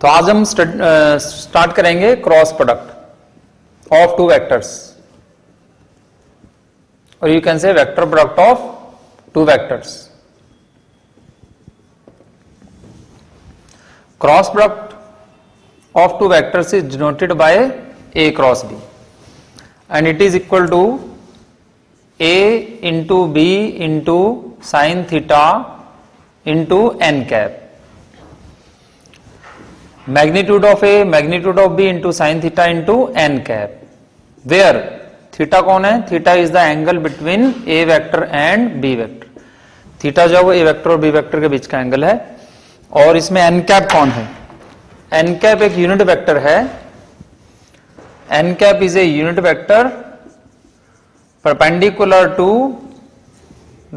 तो आज हम स्टार्ट करेंगे cross product of two vectors, और you can say vector product of two vectors. Cross product of two vectors is denoted by A cross B, and it is equal to A into B into sin theta into n cap. Magnitude of A, magnitude of B into sin theta into n cap, where theta कौन है? Theta is the angle between A vector and B vector. theta जो है वो A vector और B vector के बीच का angle है, और इसमें n cap कौन है? n cap एक यूनिट वेक्टर है. n cap is a unit vector perpendicular to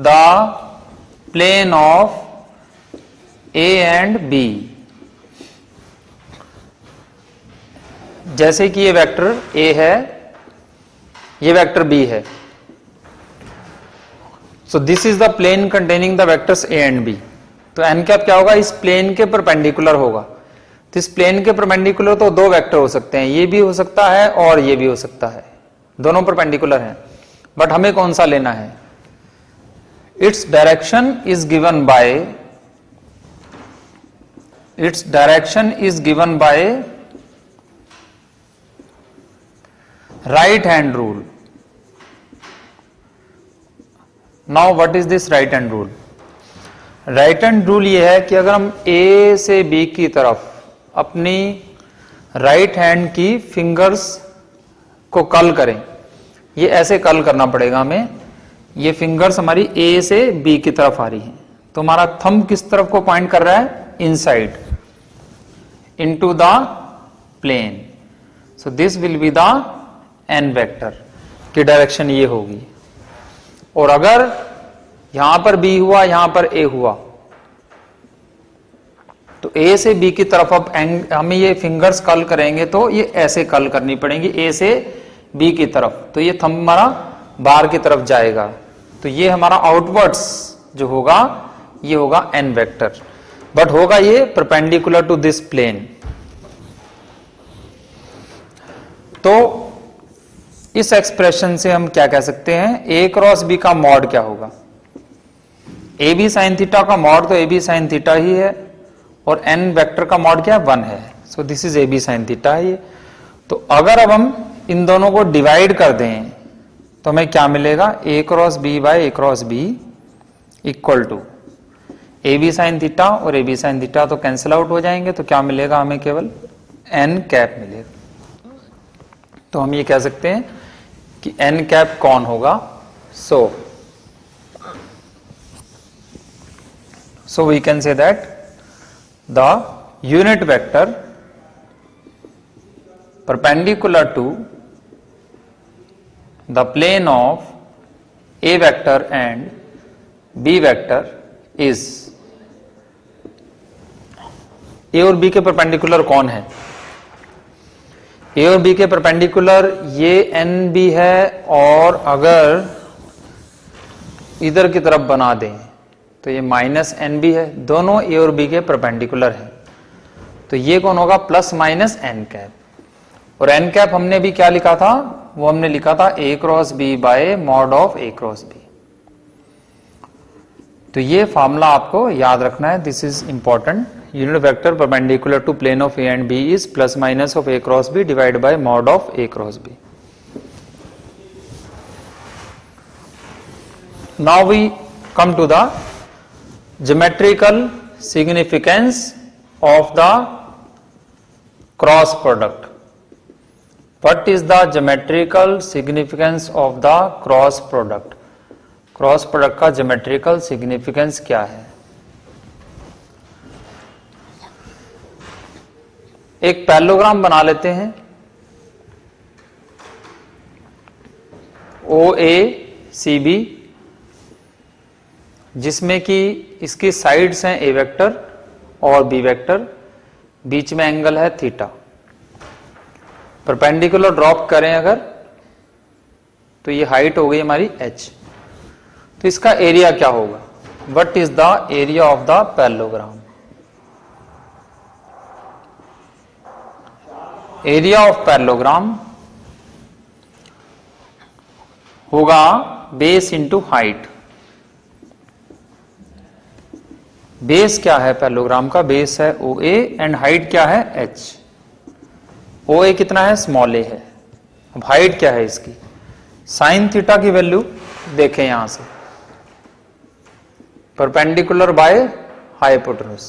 the plane of A and B. जैसे कि ये वेक्टर A है, ये वेक्टर B है. So this is the plane containing the vectors A and B. तो n cap क्या होगा? इस प्लेन के परपेंडिकुलर होगा. तो इस प्लेन के परपेंडिकुलर तो दो वेक्टर हो सकते हैं, ये भी हो सकता है और ये भी हो सकता है, दोनों परपेंडिकुलर हैं. बट हमें कौन सा लेना है? Its direction is given by right hand rule. Now what is this right hand rule? Right hand rule ये है कि अगर हम A से B की तरफ अपनी राइट हैंड की फिंगर्स को कर्ल करें, ये ऐसे कर्ल करना पड़ेगा हमें. ये फिंगर्स हमारी A से B की तरफ आ रही हैं, तो हमारा थंब किस तरफ को पॉइंट कर रहा है? Inside, into the plane. So this will be the n vector की डायरेक्शन ये होगी. और अगर यहां पर B हुआ, यहां पर A हुआ, तो A से B की तरफ अब हमें ये फिंगर्स कर्ल करेंगे, तो ये ऐसे कर्ल करनी पड़ेंगी A से B की तरफ. तो ये थंब हमारा बाहर की तरफ जाएगा, तो ये हमारा आउटवर्ड्स जो होगा ये होगा n वेक्टर, बट होगा ये परपेंडिकुलर टू दिस प्लेन. तो इस एक्सप्रेशन से हम क्या कह सकते हैं? A क्रॉस B का मॉड क्या होगा? AB sin थीटा का मॉड तो AB sin थीटा ही है, और n वेक्टर का मॉड क्या है? 1 है. So this is AB sin theta है ये. तो अगर अब हम इन दोनों को डिवाइड कर दें तो हमें क्या मिलेगा? A cross B by A cross B equal to AB sin theta और AB sin थीटा तो कैंसिल आउट हो जाएंगे, तो क्या मिलेगा? हमें केवल n कैप मिलेगा. तो हम ये कह सकते हैं कि n कैप कौन होगा? so we can say that the unit vector perpendicular to the plane of A vector and B vector is A और B के परपेंडिकुलर कौन है? A और B के परपेंडिकुलर ये NB है, और अगर इधर की तरफ बना दें तो ये माइनस NB है. दोनों A और B के परपेंडिकुलर हैं, तो ये कौन होगा? Plus minus n cap. और n कैप हमने भी क्या लिखा था? वो हमने लिखा था A cross B by mod of A cross B. तो ये फॉर्मूला आपको याद रखना है. This is important. Unit vector perpendicular to plane of A and B is plus minus of A cross B divide by mod of A cross B. Now we come to the geometrical significance of the cross product. What is the geometrical significance of the cross product? Cross product का geometrical significance क्या है? एक parallelogram बना लेते हैं. OACB, जिसमें कि इसकी साइड्स हैं A वेक्टर और B वेक्टर, बीच में एंगल है थीटा. परपेंडिकुलर ड्रॉप करें अगर, तो ये हाइट हो गई हमारी h. तो इसका एरिया क्या होगा? What is the area of the parallelogram? Area of parallelogram होगा बेस इंटू हाइट। बेस क्या है पैरेललोग्राम का? बेस है ओ ए एंड हाइट क्या है? एच। ओ ए कितना है? स्मॉल ए है। अब हाइट क्या है इसकी? साइन थीटा की वैल्यू देखें यहां से, perpendicular by hypotenuse.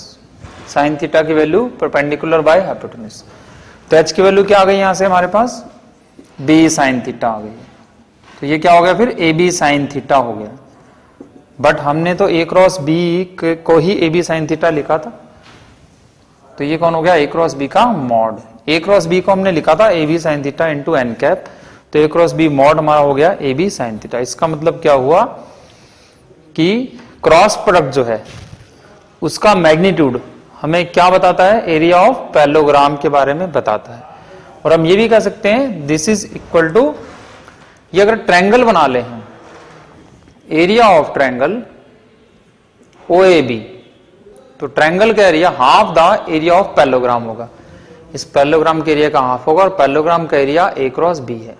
Sine theta की वैल्यू परपेंडिकुलर बाय हाइपोटेन्यूज। तो एच की वैल्यू क्या आ गई यहां से हमारे पास? बी साइन थीटा आ गई। तो ये क्या हो गया फिर? ए बी साइन थीटा हो गया। बट हमने तो ए क्रॉस बी को ही ए बी साइन थीटा लिखा था, तो ये कौन हो गया? ए क्रॉस बी का मॉड। ए क्रॉस बी को हमने लिखा था A B sine theta into n cap, तो ए क्रॉस बी मॉड हमारा हो गया ए बी साइन थीटा। इसका मतलब क्या हुआ कि क्रॉस प्रोडक्ट जो है उसका मैग्नीट्यूड हमें क्या बताता है? एरिया ऑफ पैरेललोग्राम के बारे में बताता है। और हम ये भी कह सकते हैं दिस इज इक्वल टू, ये अगर ट्रायंगल बना ले हम, area of triangle O A B, तो ट्रायंगल का area half the area of parallelogram होगा। इस पैरेललोग्राम के एरिया का हाफ होगा और पैरेललोग्राम का एरिया ए क्रॉस बी है।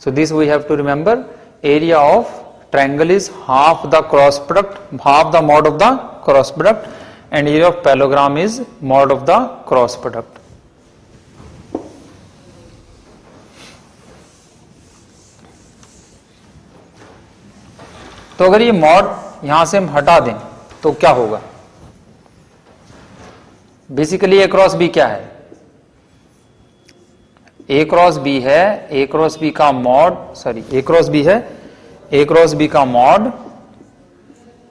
So this we have to remember, area of triangle is half the cross product, half the mod of the cross product, and area of parallelogram is mod of the cross product. तो अगर ये mod यहां से हम हटा दें तो क्या होगा? बेसिकली ए क्रॉस बी क्या है? ए क्रॉस बी है, ए क्रॉस बी का mod, sorry A cross B है, ए क्रॉस बी का मॉड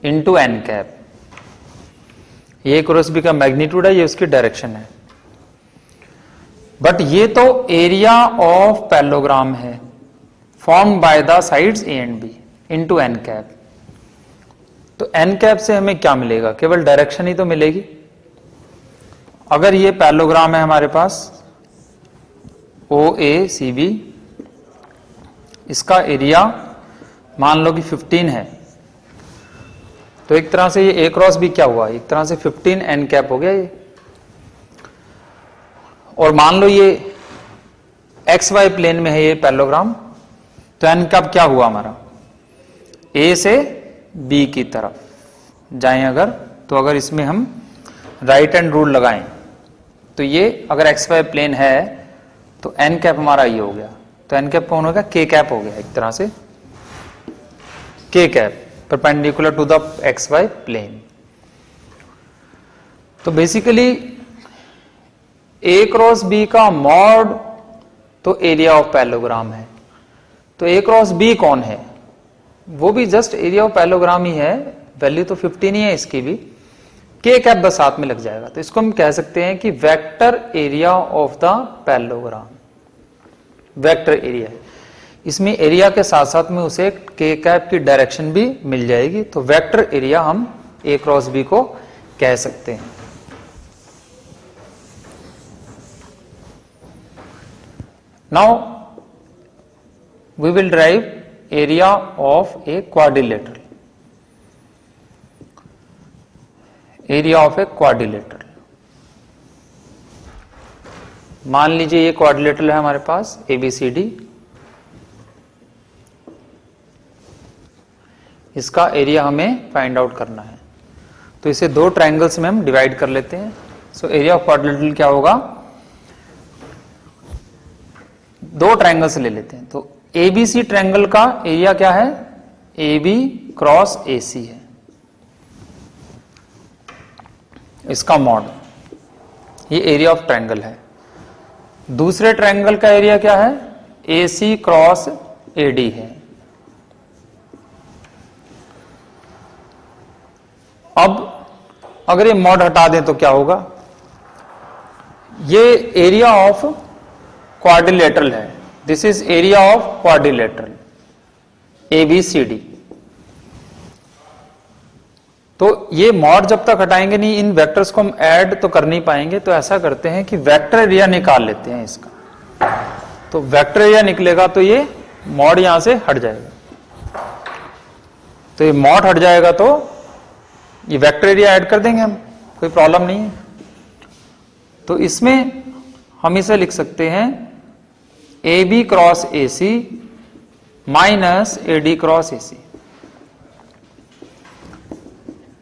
इंटू एन कैप। ये क्रॉस बी का मैग्नीट्यूड है, ये उसकी डायरेक्शन है। बट ये तो एरिया ऑफ पैरेललोग्राम है formed by the sides A and B into n cap. तो एन कैप से हमें क्या मिलेगा? केवल डायरेक्शन ही तो मिलेगी। अगर ये पैरेललोग्राम है हमारे पास ओ ए सी बी, इसका एरिया मान लो कि 15 है, तो एक तरह से ये ए क्रॉस बी क्या हुआ? एक तरह से 15 एन कैप हो गया ये। और मान लो ये एक्स वाई प्लेन में है ये पैरेललोग्राम, तो एन कैप क्या हुआ हमारा? ए से बी की तरफ जाएं अगर, तो अगर इसमें हम राइट हैंड रूल लगाएं तो ये अगर एक्स वाई प्लेन है तो एन कैप हमारा ये हो गया। तो एन कैप कौन हो गया? के कैप हो गया एक तरह से, K cap perpendicular to the X Y plane. तो बेसिकली ए क्रॉस बी का मॉड तो एरिया ऑफ पैरेललोग्राम है। तो ए क्रॉस बी कौन है? वो भी जस्ट एरिया ऑफ पैरेललोग्राम ही है, वैल्यू तो 15 ही है इसकी भी, के कैप बस साथ में लग जाएगा। तो इसको हम कह सकते हैं कि vector area of the parallelogram, vector area है। इसमें एरिया के साथ साथ में उसे के कैप की डायरेक्शन भी मिल जाएगी। तो वेक्टर एरिया हम ए क्रॉस बी को कह सकते हैं। Now we will derive area of a quadrilateral, area of a quadrilateral. मान लीजिए ये क्वाड्रिलेटरल है हमारे पास ABCD, इसका एरिया हमें फाइंड आउट करना है। तो इसे दो ट्रायंगल्स में हम डिवाइड कर लेते हैं। सो एरिया ऑफ क्वाड्रिलेटरल क्या होगा? दो ट्रायंगल्स ले लेते हैं। तो ABC ट्रायंगल का एरिया क्या है? AB क्रॉस AC है, इसका मॉड, ये एरिया ऑफ ट्रायंगल है। दूसरे ट्रायंगल का एरिया क्या है? AC क्रॉस AD है। अब अगर ये मॉड हटा दें तो क्या होगा? ये एरिया ऑफ क्वाड्रिलेटरल है, this is area of quadrilateral ABCD। तो ये मॉड जब तक हटाएंगे नहीं, इन वेक्टर्स को हम ऐड तो कर नहीं पाएंगे। तो ऐसा करते हैं कि वेक्टर एरिया निकाल लेते हैं इसका। तो वेक्टर एरिया निकलेगा तो ये मॉड यहां से हट जाएगा। तो ये मॉड हट जाएगा तो ये वेक्टर एरिया ऐड कर देंगे हम, कोई प्रॉब्लम नहीं है। तो इसमें हम इसे लिख सकते हैं A B cross A C minus A D cross A C.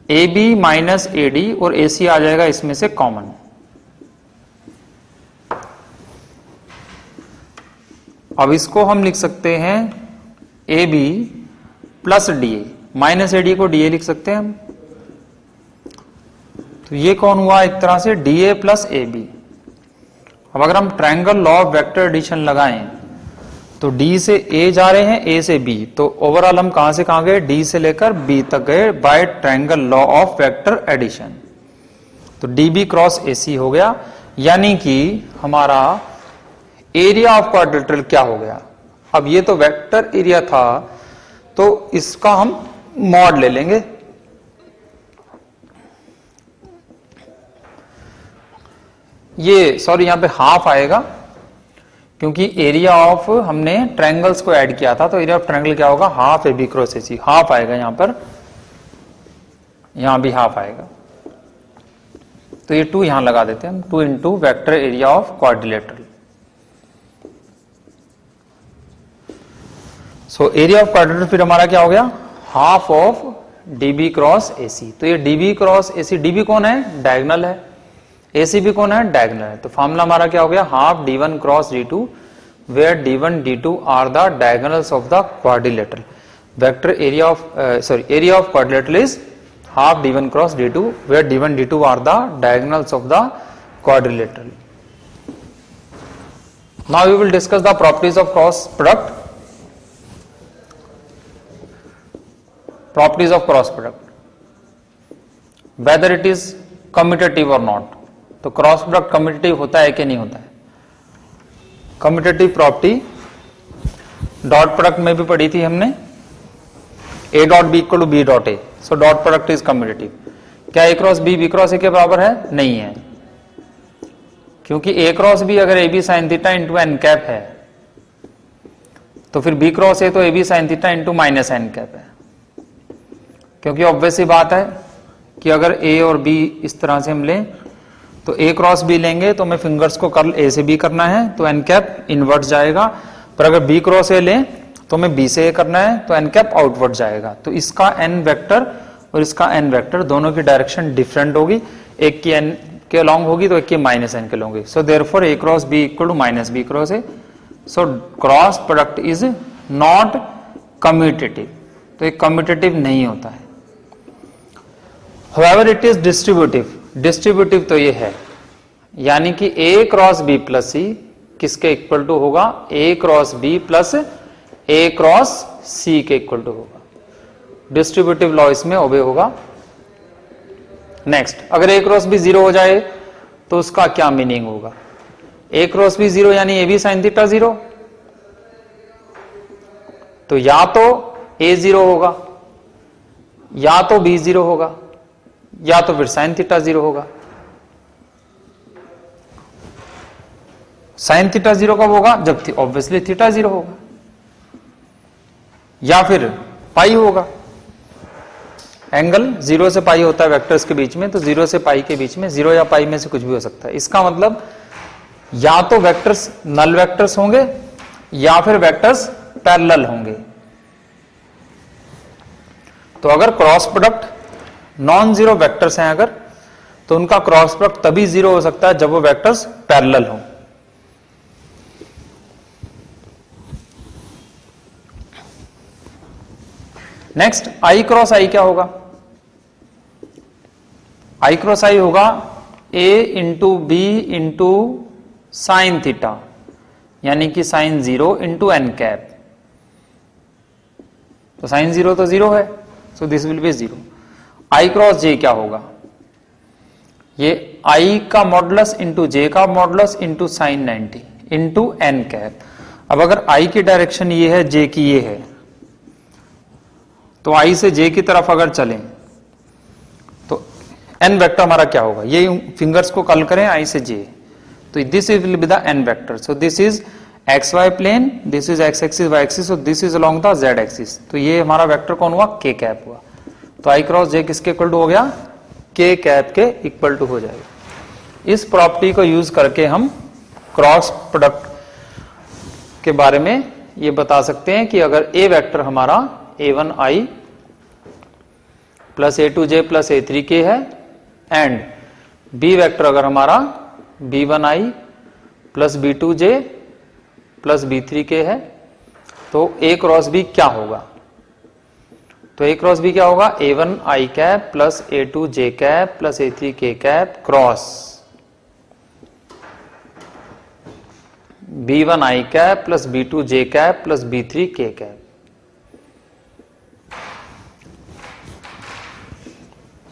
A B minus A D और ए सी आ जाएगा इसमें से कॉमन। अब इसको हम लिख सकते हैं A B plus D A, minus A D को डी ए लिख सकते हैं हम। तो ये कौन हुआ, एक तरह से D A plus A B. अब अगर हम triangle law of vector addition लगाएं तो डी से ए जा रहे हैं, ए से बी, तो ओवरऑल हम कहां से कहां गए, डी से लेकर बी तक गए by triangle law of vector addition. तो D B cross A C हो गया, यानी कि हमारा एरिया ऑफ क्वाड्रिलेटरल क्या हो गया। अब ये तो वेक्टर एरिया था, तो इसका हम मॉड ले लेंगे। ये सॉरी यहां पे हाफ आएगा, क्योंकि एरिया ऑफ हमने ट्रायंगल्स को ऐड किया था, तो एरिया ऑफ ट्रायंगल क्या होगा, half A B cross A C, half आएगा यहां पर, यहां भी हाफ आएगा। तो ये 2 यहां लगा देते हैं हम, 2 into vector area of quadrilateral. So area of quadrilateral फिर हमारा क्या हो गया, half of DB cross A C. तो ये DB cross A C, DB कौन है, डायगोनल है, एसी भी कौन है, डायगोनल है। तो फॉर्मूला हमारा क्या हो गया, half d1 cross d2 where d1 d2 are the diagonals of the quadrilateral. Vector area of area of quadrilateral is half d1 cross d2 where d1 d2 are the diagonals of the quadrilateral. Now we will discuss the properties of cross product. Properties of cross product, whether it is commutative or not. तो cross product commutative होता है कि नहीं होता है। Commutative property dot product में भी पढ़ी थी हमने, A dot B equal to B dot A, so dot product is commutative. क्या A cross B cross A के बराबर है, नहीं है, क्योंकि ए क्रॉस बी अगर A B sine theta into n cap है, तो फिर बी क्रॉस ए तो A B sine theta into minus n cap है। क्योंकि ऑब्वियस सी बात है कि अगर ए और बी इस तरह से हम लें, तो ए क्रॉस बी लेंगे तो हमें फिंगर्स को कर्ल ए से बी करना है, तो एन कैप इनवर्ट जाएगा। पर अगर बी क्रॉस ए लें तो हमें बी से ए करना है, तो एन कैप आउटवर्ट जाएगा। तो इसका एन वेक्टर और इसका एन वेक्टर दोनों की डायरेक्शन डिफरेंट होगी, एक की एन के अलोंग होगी तो एक की माइनस एन के अलोंग होगी। So therefore A cross B equal to minus B cross A. So cross product is not commutative, तो एक कम्यूटेटिव नहीं होता है। However, it is distributive। Distributive तो ये है, यानी कि a cross b plus c किसके इक्वल टू होगा, a cross b plus a cross c के इक्वल टू होगा। डिस्ट्रीब्यूटिव लॉ इसमें ओबे होगा। नेक्स्ट, अगर a क्रॉस बी 0 हो जाए तो उसका क्या मीनिंग होगा, a क्रॉस बी 0 यानी ए बी साइन थीटा 0, तो या तो a 0 होगा, या तो b 0 होगा, या तो फिर साइन थीटा 0 होगा। साइन थीटा 0 कब होगा, जब ऑब्वियसली थीटा 0 होगा, या फिर पाई होगा। एंगल 0 से पाई होता है वेक्टर्स के बीच में, तो 0 से पाई के बीच में 0 या पाई में से कुछ भी हो सकता है। इसका मतलब या तो वेक्टर्स नल वेक्टर्स होंगे या फिर वेक्टर्स पैरेलल होंगे। तो अगर cross product non zero vectors हैं अगर, तो उनका क्रॉस प्रोडक्ट तभी 0 हो सकता है जब वो वेक्टर्स पैरेलल हो। नेक्स्ट, आई क्रॉस आई क्या होगा, आई क्रॉस आई होगा a into B into sine theta, यानी कि साइन 0 इंटू एन कैप। तो साइन 0 तो 0 है, so this will be 0। I cross j क्या होगा, ये आई का मॉडुलस इंटू जे का modulus into sine 90 into n cap. अब अगर आई की डायरेक्शन ये है, जे की ये है, तो आई से जे की तरफ अगर चलें तो एन वेक्टर हमारा क्या होगा, ये फिंगर्स को कर्ल करें आई से जे, तो this will be the n vector. So this is X Y plane, this is X axis Y axis, so this is along the Z axis. तो ये हमारा वेक्टर कौन हुआ, के कैप हुआ। तो आई क्रॉस जे किसके इक्वल टू हो गया, के कैप के इक्वल टू हो जाएगा। इस प्रॉपर्टी को यूज करके हम क्रॉस प्रोडक्ट के बारे में ये बता सकते हैं कि अगर ए वेक्टर हमारा a1i plus a2j plus a3k है एंड बी वेक्टर अगर हमारा b1i plus b2j plus b3k है, तो a क्रॉस b क्या होगा? तो a क्रॉस b क्या होगा? a1i cap plus a2j cap plus a3k cap cross b1i cap plus b2j cap plus b3k cap.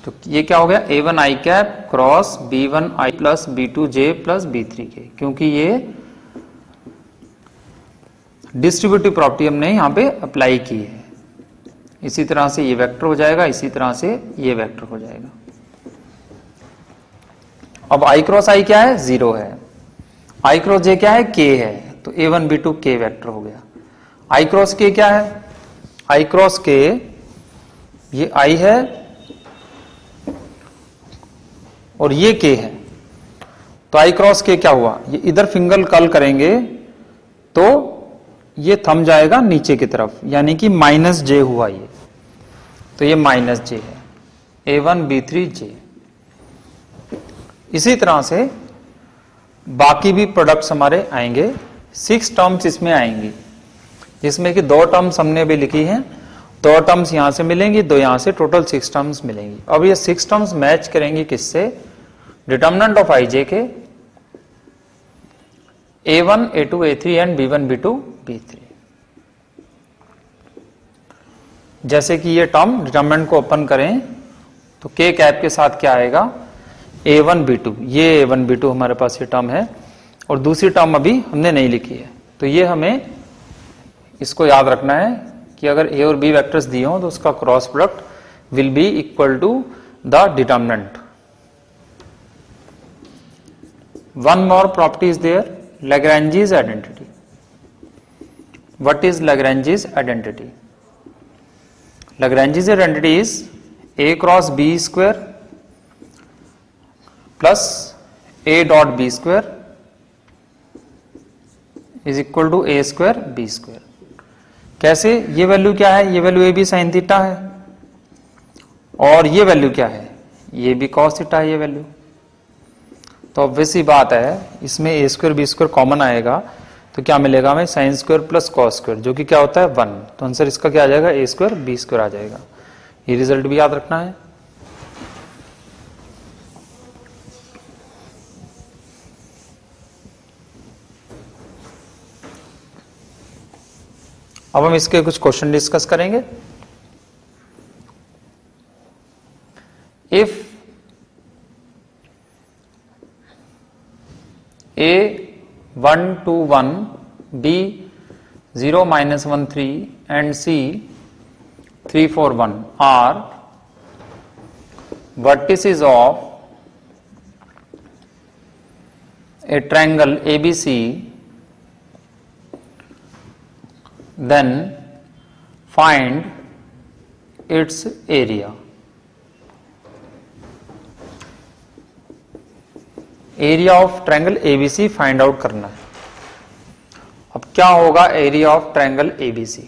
तो ये क्या हो गया? a1i cap cross b1i plus b2j plus b3k, क्योंकि ये डिस्ट्रीब्यूटिव प्रॉपर्टी हमने यहां पे अप्लाई की है। इसी तरह से ये वेक्टर हो जाएगा, इसी तरह से ये वेक्टर हो जाएगा। अब i क्रॉस i क्या है? 0 है। i क्रॉस j क्या है? k है। तो a1 b2 k वेक्टर हो गया। i क्रॉस k क्या है? i क्रॉस k ये i है और ये k है। तो i क्रॉस k क्या हुआ? ये इधर फिंगर कर्ल करेंगे तो ये थम जाएगा नीचे की तरफ, यानी कि माइनस j हुआ ये। तो ये माइनस j है, a1 b3 j। इसी तरह से बाकी भी प्रोडक्ट्स हमारे आएंगे। 6 टर्म्स इसमें आएंगी, जिसमें कि 2 टर्म्स हमने भी लिखी हैं, 2 टर्म्स यहां से मिलेंगी, 2 यहां से, टोटल 6 टर्म्स मिलेंगी। अब ये 6 टर्म्स मैच करेंगी किससे? डिटर्मिनेंट ऑफ ij के a1 a2 a3 and b1 b2 b3। जैसे कि ये टर्म डिटर्मिनेंट को ओपन करें तो k कैप के साथ क्या आएगा? a1 b2, ये a1 b2 हमारे पास ये टर्म है, और दूसरी टर्म अभी हमने नहीं लिखी है। तो ये हमें इसको याद रखना है कि अगर a और b वेक्टर्स दिए हो तो उसका cross product will be equal to the determinant. One more property is there, Lagrange's identity. What is Lagrange's identity? Lagrange's identity is a cross b square plus a dot b square is equal to a square b square। कैसे? ये value क्या है? ये value A B sine theta है, और ये value क्या है? ये भी कॉस थीटा है ये वैल्यू। तो ऑब्वियस सी बात है, इसमें ए स्क्वायर बी स्क्वायर कॉमन आएगा तो क्या मिलेगा हमें? Sine square plus cos square, जो कि क्या होता है? 1। तो आंसर इसका क्या आ जाएगा? ए स्क्वायर बी स्क्वायर आ जाएगा। ये रिजल्ट भी याद रखना है। अब हम इसके कुछ क्वेश्चन डिस्कस करेंगे। If A 1 2 1, B 0 -1 3 and C 3 4 1 are vertices of a triangle ABC, then find its area। Area of triangle ABC find out करना है। अब क्या होगा area of triangle ABC?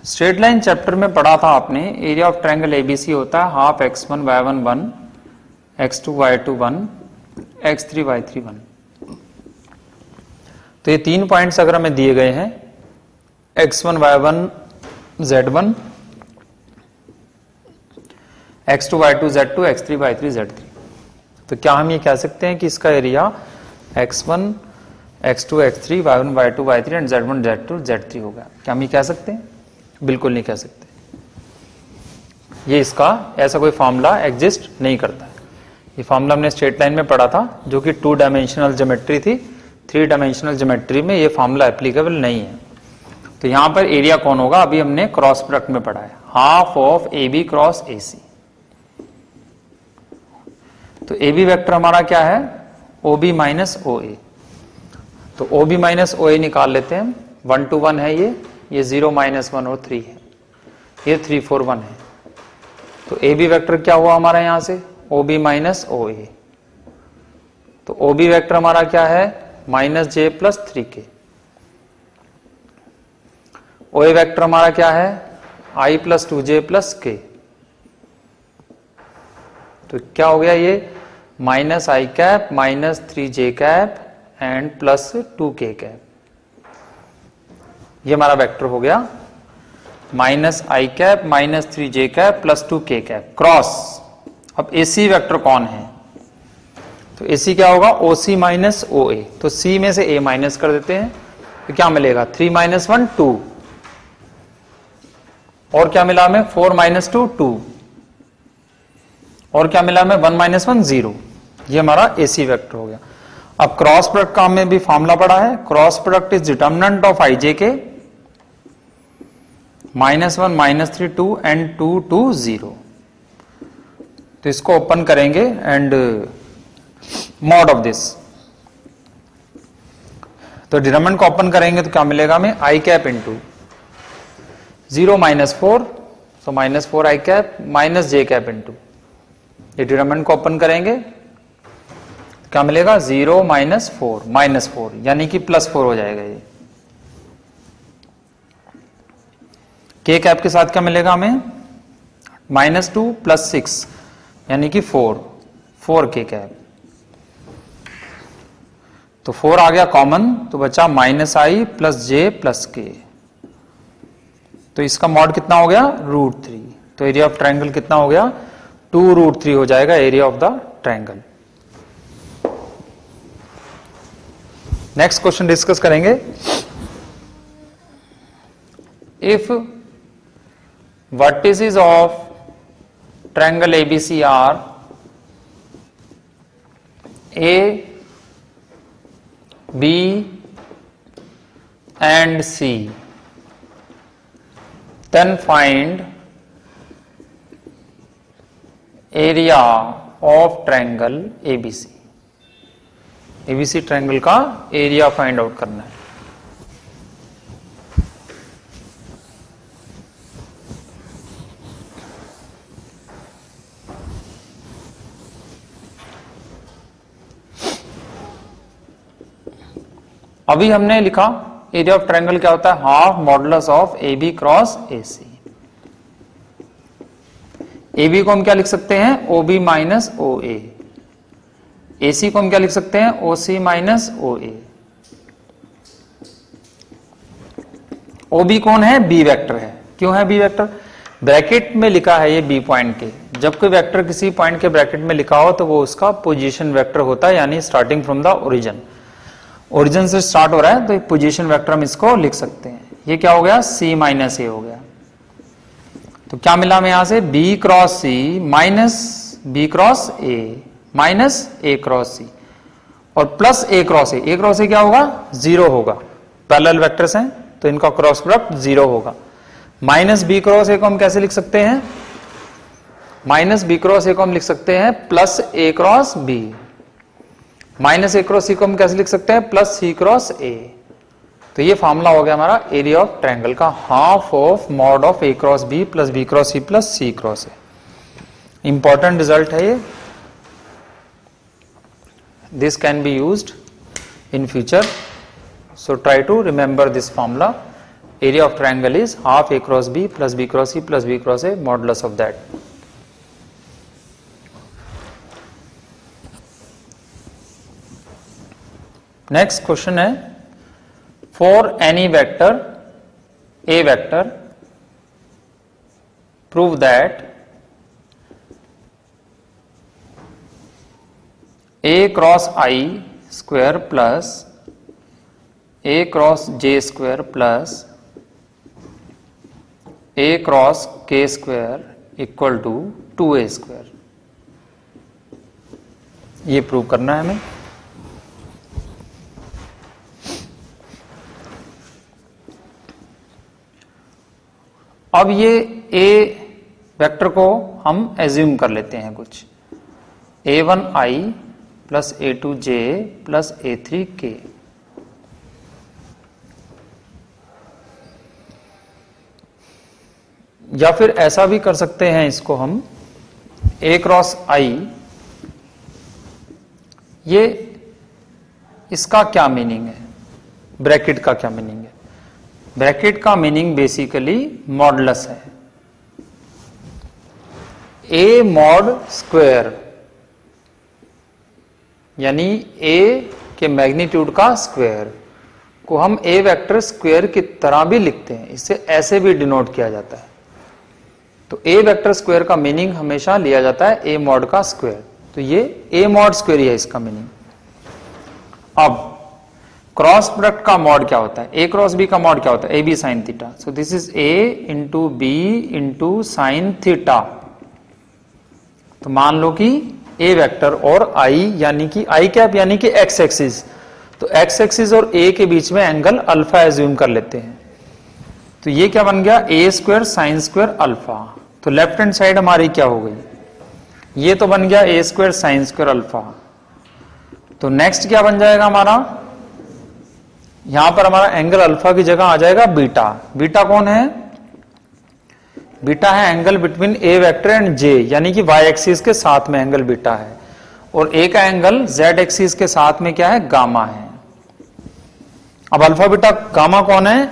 Straight line chapter में पढ़ा था आपने, एरिया ऑफ ट्रायंगल एबीसी होता है half x1 y1 1, x2 y2 1, x3 y3 1। तो ये 3 पॉइंट्स अगर हमें दिए गए हैं, x1 y1 z1, x2 y2 z2, x3 y3 z3, तो क्या हम ये कह सकते हैं कि इसका area x1 x2 x3 y1 y2 y3 and z1 z2 z3 होगा? क्या हम ये कह सकते हैं? बिल्कुल नहीं कह सकते। ये इसका ऐसा कोई फॉर्मूला एग्जिस्ट नहीं करता है। ये फॉर्मूला हमने स्ट्रेट लाइन में पढ़ा था, जो कि 2 डायमेंशनल ज्योमेट्री थी। 3 डायमेंशनल ज्योमेट्री में ये फॉर्मूला एप्लीकेबल नहीं है। तो यहां पर एरिया कौन होगा? अभी हमने क्रॉस प्रोडक्ट में पढ़ा है, half of A B cross A C. तो ए बी वेक्टर हमारा क्या है? O B minus O A. तो ओ बी माइनस ओ ए निकाल लेते हैं। 1 2 1 है ये 0 -1 और 3 है, ये 3 4 1 है। तो ए बी वेक्टर क्या हुआ हमारा? यहां से ओ बी माइनस ओ ए। तो ओ बी वैक्टर हमारा क्या है, माइनस जे प्लस 3k। ओ ए वैक्टर हमारा क्या है, आई प्लस 2j प्लस के। तो क्या हो गया ये, minus i cap minus 3j cap and plus 2k cap. ये हमारा वेक्टर हो गया minus i cap minus 3j cap plus 2k cap cross. अब एसी वेक्टर कौन है, तो एसी क्या होगा, ओसी माइनस ओ ए। तो सी में से ए माइनस कर देते हैं, तो क्या मिलेगा 3 माइनस 1 2, और क्या मिला हमें 4 माइनस 2 2, और क्या मिला हमें 1 माइनस 1 0। ये हमारा एसी वेक्टर हो गया। अब क्रॉस प्रोडक्ट का हमें भी फॉर्मूला पड़ा है, cross product is determinant of i j के -1 -3 2 एंड 2 2 0। तो इसको ओपन करेंगे एंड मॉड ऑफ दिस, तो डिटरमिनेंट को ओपन करेंगे तो क्या मिलेगा हमें, i cap into 0 minus 4, so minus 4 i cap minus j cap into, ये डिटरमिनेंट को ओपन करेंगे क्या मिलेगा 0 माइनस 4 यानी कि प्लस 4 हो जाएगा ये। के कैप के साथ क्या मिलेगा हमें, -2 प्लस 6 यानी कि 4 के कैप। तो 4 आ गया कॉमन, तो बचा माइनस आई प्लस जे प्लस के। तो इसका मॉड कितना हो गया, √3। तो एरिया ऑफ ट्रायंगल कितना हो गया, 2√3 हो जाएगा area of the triangle. Next question discuss करेंगे। If vertices of triangle ABC are A, B and C, then find area of triangle ABC। ABC triangle का एरिया फाइंड आउट करना है। अभी हमने लिखा एरिया ऑफ ट्रायंगल क्या होता है, half modulus of A B cross A C. A B को हम क्या लिख सकते हैं, ओ बी माइनस ओ ए। ए सी को हम क्या लिख सकते हैं, ओ सी माइनस ओ ए। ओ बी कौन है, बी वेक्टर है। क्यों है बी वेक्टर, ब्रैकेट में लिखा है ये बी पॉइंट के। जब कोई वेक्टर किसी पॉइंट के ब्रैकेट में लिखा हो तो वो उसका पोजीशन वेक्टर होता है, यानी starting from the origin. Origin से स्टार्ट हो रहा है तो पोजीशन वेक्टर हम इसको लिख सकते हैं। ये क्या हो गया, सी माइनस ए हो गया। तो क्या मिला हमें यहां से, b cross c minus B cross a minus a cross c और plus A cross a. A cross a क्या होगा, 0 होगा। पैरेलल वेक्टर्स हैं तो इनका क्रॉस प्रोडक्ट 0 होगा। माइनस बी क्रॉस ए को हम कैसे लिख सकते हैं, माइनस बी क्रॉस ए को हम लिख सकते हैं plus A cross B. Minus a cross सी को हम कैसे लिख सकते हैं, प्लस सी क्रॉस ए। तो ये फॉर्मूला हो गया हमारा एरिया ऑफ ट्रायंगल का, half of mod of a cross b plus b cross c plus c cross a. Important result है ये, this can be used in future, so try to remember this formula. Area of triangle is half a cross b plus b cross c plus b cross a modulus of that. Next question है, for any vector a vector prove that a cross I square plus A cross J square plus A cross K square equal to 2a square. ये prove करना है हमें। अब ये ए vector को हम assume कर लेते हैं कुछ, a1i plus a2j plus a3k। या फिर ऐसा भी कर सकते हैं इसको हम, a क्रॉस i ये इसका क्या मीनिंग है, ब्रैकेट का क्या मीनिंग है? ब्रैकेट का मीनिंग बेसिकली मॉडुलस है, ए मॉड स्क्वायर, यानी ए के मैग्नीट्यूड का स्क्वायर को हम ए वेक्टर स्क्वायर की तरह भी लिखते हैं, इसे ऐसे भी डिनोट किया जाता है। तो ए वेक्टर स्क्वायर का मीनिंग हमेशा लिया जाता है ए मॉड का स्क्वायर, तो ये ए मॉड स्क्वायर ही है इसका मीनिंग। अब क्रॉस प्रोडक्ट का मॉड क्या होता है? ए क्रॉस बी का मॉड क्या होता है? A B sine theta. So this is A into B into sine theta. तो मान लो कि ए वेक्टर और आई, यानी कि आई कैप यानी कि एक्स एक्सिस, तो एक्स एक्सिस और ए के बीच में एंगल अल्फा एज्यूम कर लेते हैं। तो ये क्या बन गया? ए स्क्वायर साइन स्क्वायर अल्फा। तो लेफ्ट हैंड साइड हमारी क्या हो गई? ये तो बन गया ए स्क्वायर साइन स्क्वायर अल्फा। तो नेक्स्ट क्या बन जाएगा हमारा? यहां पर हमारा एंगल अल्फा की जगह आ जाएगा बीटा। बीटा कौन है? बीटा है angle between a vector and j, यानी कि वाई एक्सिस के साथ में एंगल बीटा है, और ए का एंगल जेड एक्सिस के साथ में क्या है? गामा है। अब अल्फा बीटा गामा कौन है?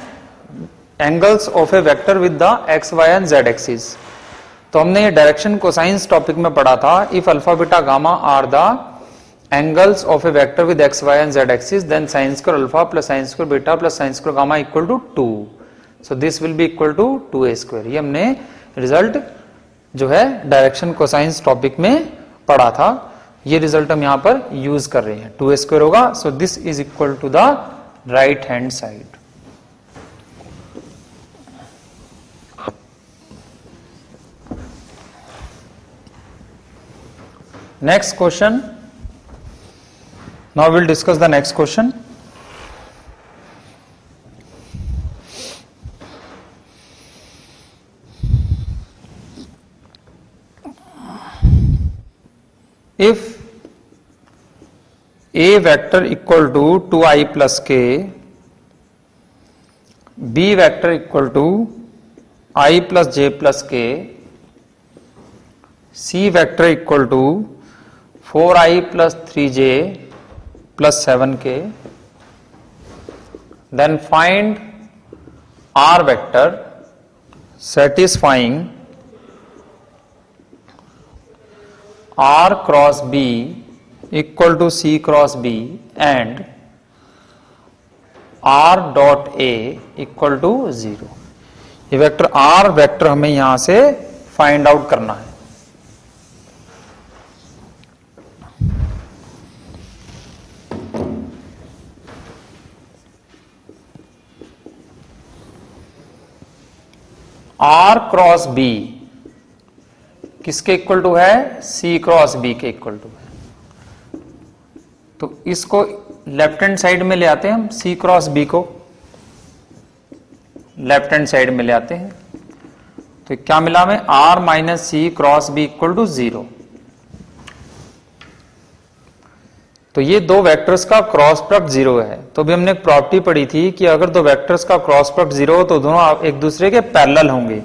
Angles of a vector with the X Y and Z axis. तो हमने ये डायरेक्शन कोसाइंस टॉपिक में पढ़ा था, if alpha beta gamma are the angles of a vector with X Y and Z axis then sine square alpha plus sine square beta plus sine square gamma equal to 2। So this will be equal to 2a square. ये हमने result जो है direction cosines topic में पढ़ा था, ये result हम यहां पर यूज कर रहे हैं। 2a स्क्वायर होगा। So this is equal to the right hand side. Next question, now will discuss the next question. If a vector equal to 2i plus k, b vector equal to I plus j plus k, c vector equal to 4i plus 3j plus 7k, then find r vector satisfying R cross B equal to C cross B and R dot A equal to 0। ये vector R vector हमें यहां से find out करना है। R cross B किसके equal to है? C cross B के equal to है। तो इसको लेफ्ट हैंड साइड में ले आते हैं हम, C क्रॉस B को लेफ्ट हैंड साइड में ले आते हैं। तो क्या मिला हमें? R minus C cross B equal to 0। तो ये दो वेक्टर्स का क्रॉस प्रोडक्ट 0 है। तो भी हमने एक प्रॉपर्टी पढ़ी थी कि अगर दो वेक्टर्स का क्रॉस प्रोडक्ट 0 हो तो दोनों एक दूसरे के पैरेलल होंगे।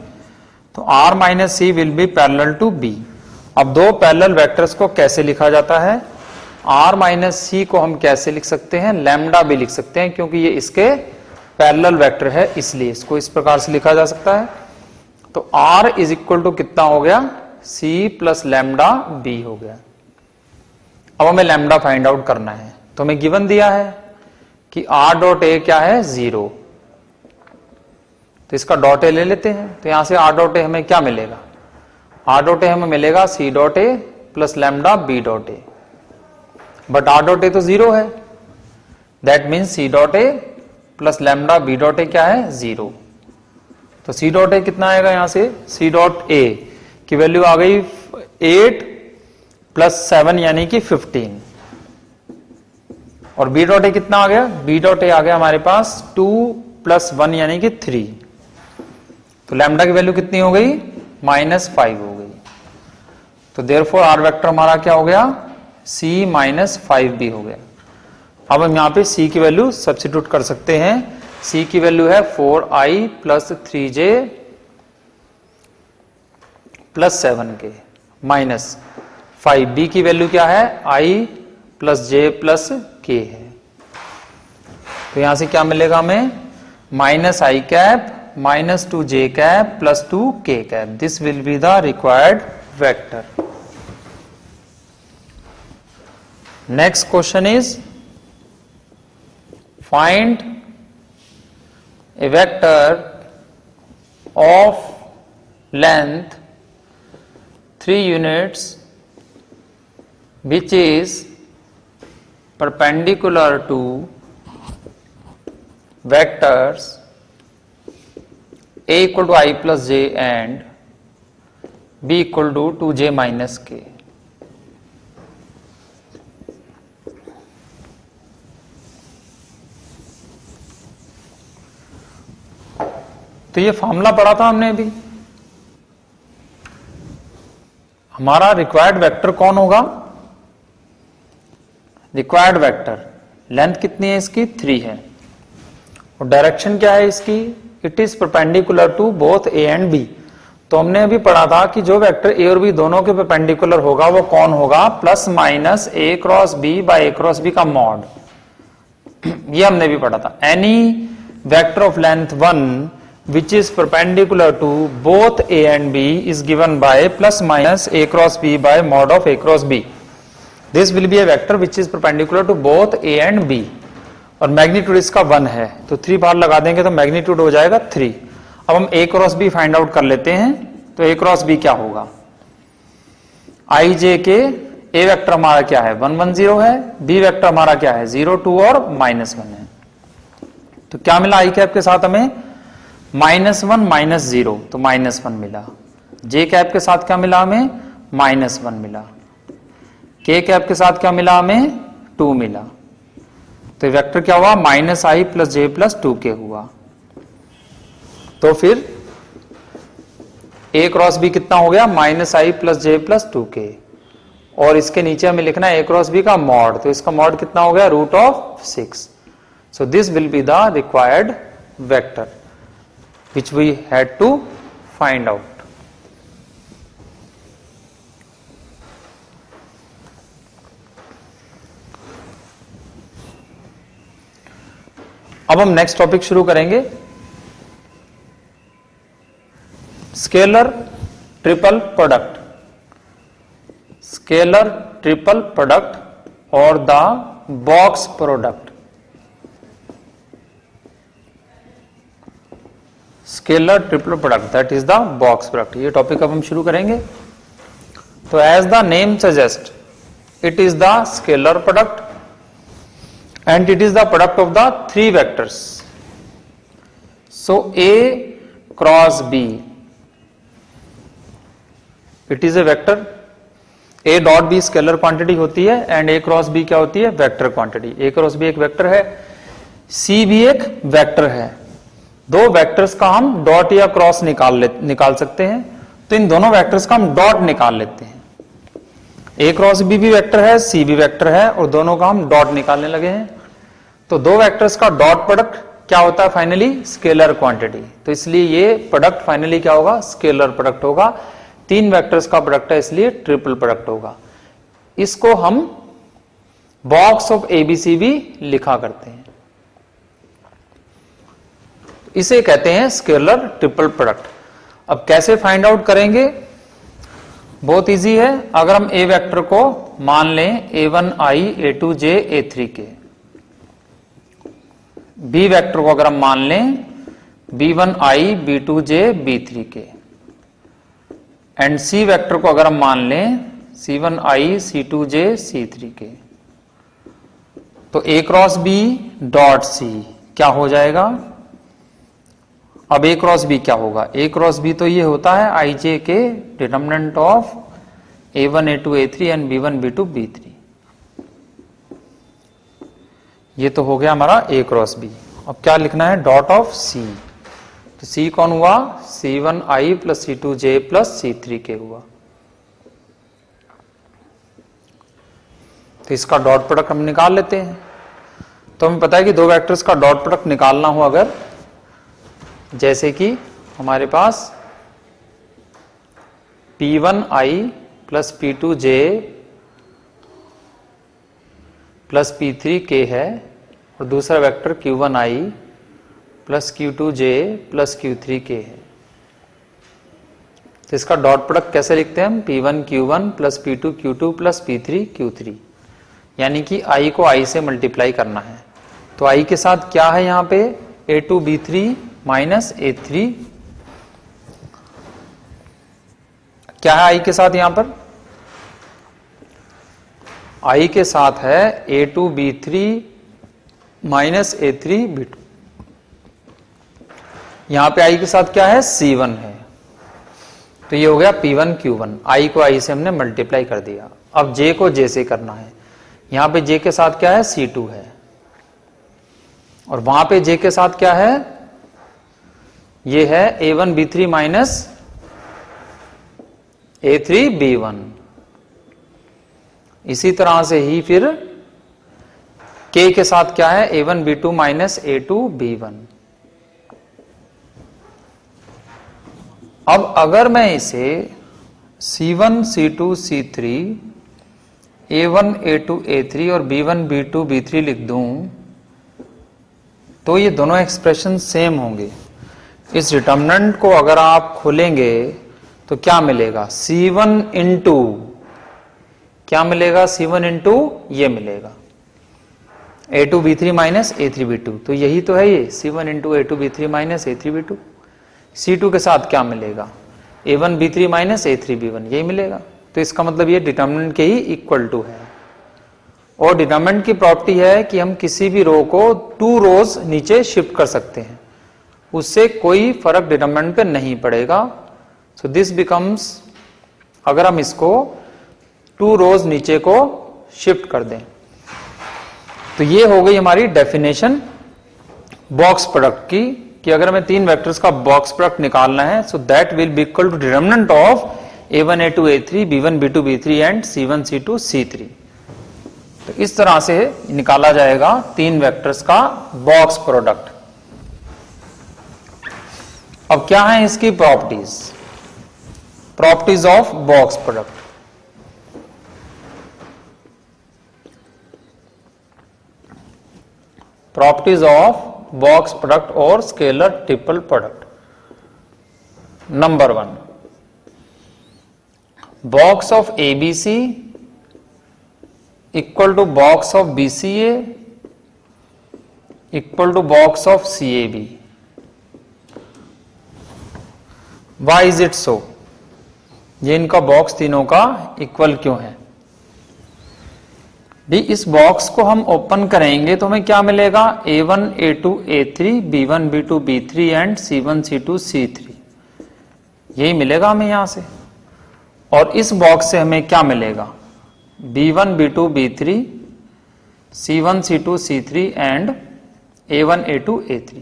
तो R minus C will be parallel to B। अब दो पैरेलल वेक्टर्स को कैसे लिखा जाता है? R माइनस सी को हम कैसे लिख सकते हैं? लैम्डा भी लिख सकते हैं, क्योंकि ये इसके पैरेलल वेक्टर है, इसलिए इसको इस प्रकार से लिखा जा सकता है। तो R इज इक्वल टू कितना हो गया? C प्लस लैम्डा B हो गया। अब हमें लैम्डा फाइंड आउट करना है। तो हमें गिवन दिया है कि R डॉट A क्या है? 0। तो इसका डॉट ए ले लेते हैं। तो यहां से R डॉट ए हमें क्या मिलेगा? R डॉट ए हमें मिलेगा C dot A plus lambda B dot A, but R dot A तो 0 है, that means C dot A plus lambda B dot A क्या है? 0। तो C डॉट ए कितना आएगा? यहां से C डॉट ए की वैल्यू आ गई 8 प्लस 7 यानी कि 15, और B डॉट ए कितना आ गया? B डॉट ए आ गया हमारे पास 2 प्लस 1 यानी कि 3। तो लैम्डा की वैल्यू कितनी हो गई? -5 हो गई। तो देयरफॉर R वेक्टर हमारा क्या हो गया? C माइनस 5 भी हो गया। अब हम यहां पे C की वैल्यू सब्स्टिट्यूट कर सकते हैं। C की वैल्यू है 4i plus 3j plus 7k minus 5। B की वैल्यू क्या है? I प्लस जे प्लस के है। तो यहां से क्या मिलेगा हमें, minus i cap minus 2 J cap plus 2 के cap. This will be the required vector. Next question is find a vector of length 3 units which is perpendicular to vectors a equal to I plus j and b equal to 2j minus k। तो ये formula पढ़ा था हमने अभी। हमारा required vector कौन होगा, required vector length कितनी है इसकी, 3 है, और डायरेक्शन क्या है इसकी, it is perpendicular to both A and B. तो हमने अभी पढ़ा था कि जो वेक्टर ए और बी दोनों के परपेंडिकुलर होगा वो कौन होगा, plus minus a cross B bye A cross B का मॉड। ये हमने भी पढ़ा था। Any vector of length 1 which is perpendicular to both a and b is given by plus minus a cross b by mod of a cross b. This will be a vector which is perpendicular to both a and b और magnitude इसका 1 है, तो 3 बार लगा देंगे तो magnitude हो जाएगा 3। अब हम a cross b find out कर लेते हैं। तो a क्रॉस b क्या होगा, i j के a वेक्टर हमारा क्या है 1 1 0 है, b वेक्टर हमारा क्या है 0 2 और -1 है। तो क्या मिला i कैप के साथ हमें, -1 -0 तो -1 मिला। जे कैप के साथ क्या मिला हमें, -1 मिला। के कैप के साथ क्या मिला हमें, 2 मिला। तो वेक्टर क्या हुआ, -i plus J plus 2k हुआ। तो फिर a क्रॉस b कितना हो गया, -i plus J plus 2k, और इसके नीचे हमें लिखना है a क्रॉस b का मॉड। तो इसका मॉड कितना हो गया, √6। सो this will be the required vector which we had to find out। अब हम नेक्स्ट टॉपिक शुरू करेंगे, scalar triple product. Scalar triple product और the box product. Scalar triple product that is the box product, ये topic अब हम शुरू करेंगे। तो as the name suggest, it is the scalar product and it is the product of the 3 vectors. So a cross b, it is a vector. a dot b scalar quantity होती है and a cross b क्या होती है, vector quantity. a cross b एक vector है, c भी एक vector है। दो वेक्टर्स का हम डॉट या क्रॉस निकाल सकते हैं, तो इन दोनों वेक्टर्स का हम डॉट निकाल लेते हैं। ए क्रॉस बी भी वेक्टर है, सी भी वेक्टर है, और दोनों का हम डॉट निकालने लगे हैं। तो दो वेक्टर्स का डॉट प्रोडक्ट क्या होता है, फाइनली स्केलर क्वांटिटी। तो इसलिए ये प्रोडक्ट फाइनली क्या होगा, स्केलर प्रोडक्ट होगा। 3 वेक्टर्स का प्रोडक्ट है, इसलिए ट्रिपल प्रोडक्ट होगा। इसको हम बॉक्स ऑफ एबीसी भी लिखा करते हैं। इसे कहते हैं स्केलर ट्रिपल प्रोडक्ट। अब कैसे फाइंड आउट करेंगे, बहुत इजी है। अगर हम ए वेक्टर को मान लें a1i a2j a3k, B vector को अगर हम मान लें b1i b2j b3k, and C vector को अगर हम मान लें c1i c2j c3k, तो a cross b dot C क्या हो जाएगा। अब a क्रॉस b क्या होगा, a क्रॉस b तो ये होता है i j के determinant of a1 a2 a3 and b1 b2 b3। ये तो हो गया हमारा a क्रॉस b। अब क्या लिखना है, डॉट ऑफ c। तो c कौन हुआ, c1i plus c2j plus c3k हुआ। तो इसका डॉट प्रोडक्ट हम निकाल लेते हैं। तो हमें पता है कि दो वेक्टर्स का डॉट प्रोडक्ट निकालना हो अगर, जैसे कि हमारे पास p1i plus p2j plus P3 K है और दूसरा vector Q1I plus Q2J plus Q3 K है। तो इसका डॉट प्रोडक्ट कैसे लिखते हैं हम? P1 Q1 plus P2 Q2 plus P3 Q3, यानी कि I को I से मल्टीप्लाई करना है। तो I के साथ क्या है यहाँ पे? A2 B3 माइनस A3, क्या है I के साथ यहां पर? I के साथ है A2 B3 minus A3 B2। यहां पे I के साथ क्या है? C1 है। तो ये हो गया P1 Q1, I को I से हमने मल्टीप्लाई कर दिया। अब J को J से करना है। यहां पे J के साथ क्या है? C2 है और वहां पे J के साथ क्या है? ये है A1 B3 minus A3 B1। इसी तरह से ही फिर K के साथ क्या है? A1 B2 minus A2 B1। अब अगर मैं इसे C1 C2 C3 A1 A2 A3 और B1 B2 B3 लिख दूं तो ये दोनों एक्सप्रेशन सेम होंगे। इस डिटर्मिनेंट को अगर आप खोलेंगे तो क्या मिलेगा? C1 इंटू क्या मिलेगा? C1 इंटू ये मिलेगा A2 B3 minus A3 B2। तो यही तो है ये C1 into A2 B3 minus A3 B2। C2 के साथ क्या मिलेगा? A1 B3 minus A3 B1, यही मिलेगा। तो इसका मतलब ये डिटर्मिनेंट के ही इक्वल टू है। और डिटर्मिनेंट की प्रॉपर्टी है कि हम किसी भी रो को 2 रोज नीचे शिफ्ट कर सकते हैं, उससे कोई फर्क डिटर्मिनेंट पे नहीं पड़ेगा। सो दिस बिकम्स, अगर हम इसको 2 रोज नीचे को शिफ्ट कर दें तो ये हो गई हमारी डेफिनेशन बॉक्स प्रोडक्ट की, कि अगर हमें 3 वेक्टर्स का बॉक्स प्रोडक्ट निकालना है so that will be equal to determinant of A1 A2 A3 B1 B2 B3 and C1 C2 C3। तो इस तरह से निकाला जाएगा 3 वेक्टर्स का बॉक्स प्रोडक्ट। अब क्या है इसकी properties? Properties of box product. Properties of box product और scalar triple product. Number 1, box of ABC equal to box of BCA equal to box of CAB। Why is it so? ये इनका box तीनों का equal क्यों है? भी इस box को हम ओपन करेंगे तो हमें क्या मिलेगा? A1 A2 A3 B1 B2 B3 and C1 C2 C3, यही मिलेगा हमें यहां से। और इस बॉक्स से हमें क्या मिलेगा? B1 B2 B3 C1 C2 C3 and A1 A2 A3।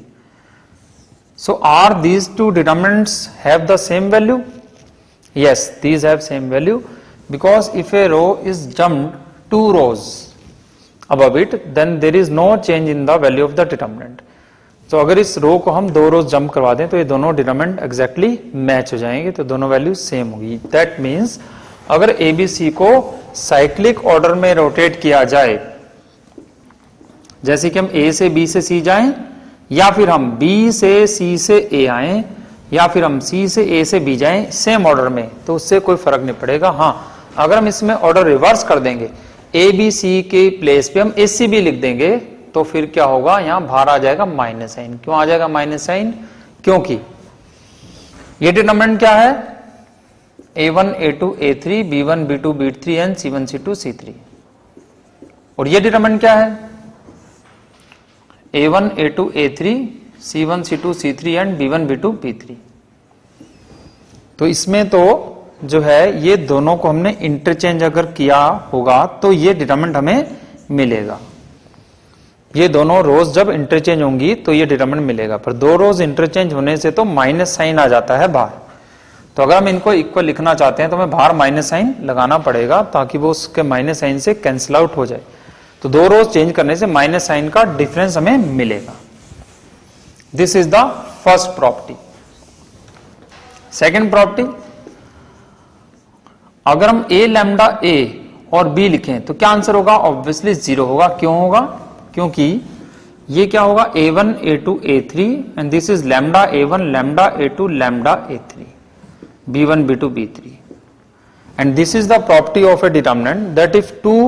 So are these two determinants have the same value? Yes, these have same value because if a row is jumped 2 rows above it, then there is no change in the value of the determinant. तो अगर इस रो को हम 2 रोज jump करवा दें तो ये दोनों डिटरमिनेंट एग्जैक्टली मैच हो जाएंगे, तो दोनों वैल्यू सेम होगी। दैट मीन्स अगर ABC को साइक्लिक ऑर्डर में रोटेट किया जाए, जैसे कि हम A से B से C जाएं, या फिर हम B से C से A आए, या फिर हम C से A से B जाएं सेम ऑर्डर में, तो उससे कोई फर्क नहीं पड़ेगा। हाँ, अगर हम इसमें ऑर्डर रिवर्स कर देंगे, ABC के प्लेस पे हम ACB लिख देंगे, तो फिर क्या होगा? यहां बाहर आ जाएगा माइनस साइन। क्यों आ जाएगा माइनस साइन? क्योंकि ये डिटरमिनेंट क्या है? A1 A2 A3 B1 B2 B3 and C1 C2 C3। और ये डिटरमिनेंट क्या है? A1 A2 A3 C1 C2 C3 and B1 B2 B3। तो इसमें तो जो है ये दोनों को हमने इंटरचेंज अगर किया होगा तो ये डिटरमिनेंट हमें मिलेगा। ये दोनों रोज जब इंटरचेंज होंगी तो ये डिटरमिनेंट मिलेगा, पर 2 रोज इंटरचेंज होने से तो माइनस साइन आ जाता है बाहर। तो अगर हम इनको इक्वल लिखना चाहते हैं तो हमें बाहर माइनस साइन लगाना पड़ेगा ताकि वो उसके माइनस साइन से कैंसिल आउट हो जाए। तो 2 रोज चेंज करने से माइनस साइन का डिफरेंस हमें मिलेगा। This is the first property. Second property, अगर हम A लैम्डा A और बी लिखें तो क्या आंसर होगा? ऑब्वियसली 0 होगा। क्यों होगा? क्योंकि ये क्या होगा? a1 a2 a3 and this is lambda a1 lambda a2 lambda a3 b1 b2 b3 and this is the property of a determinant that if two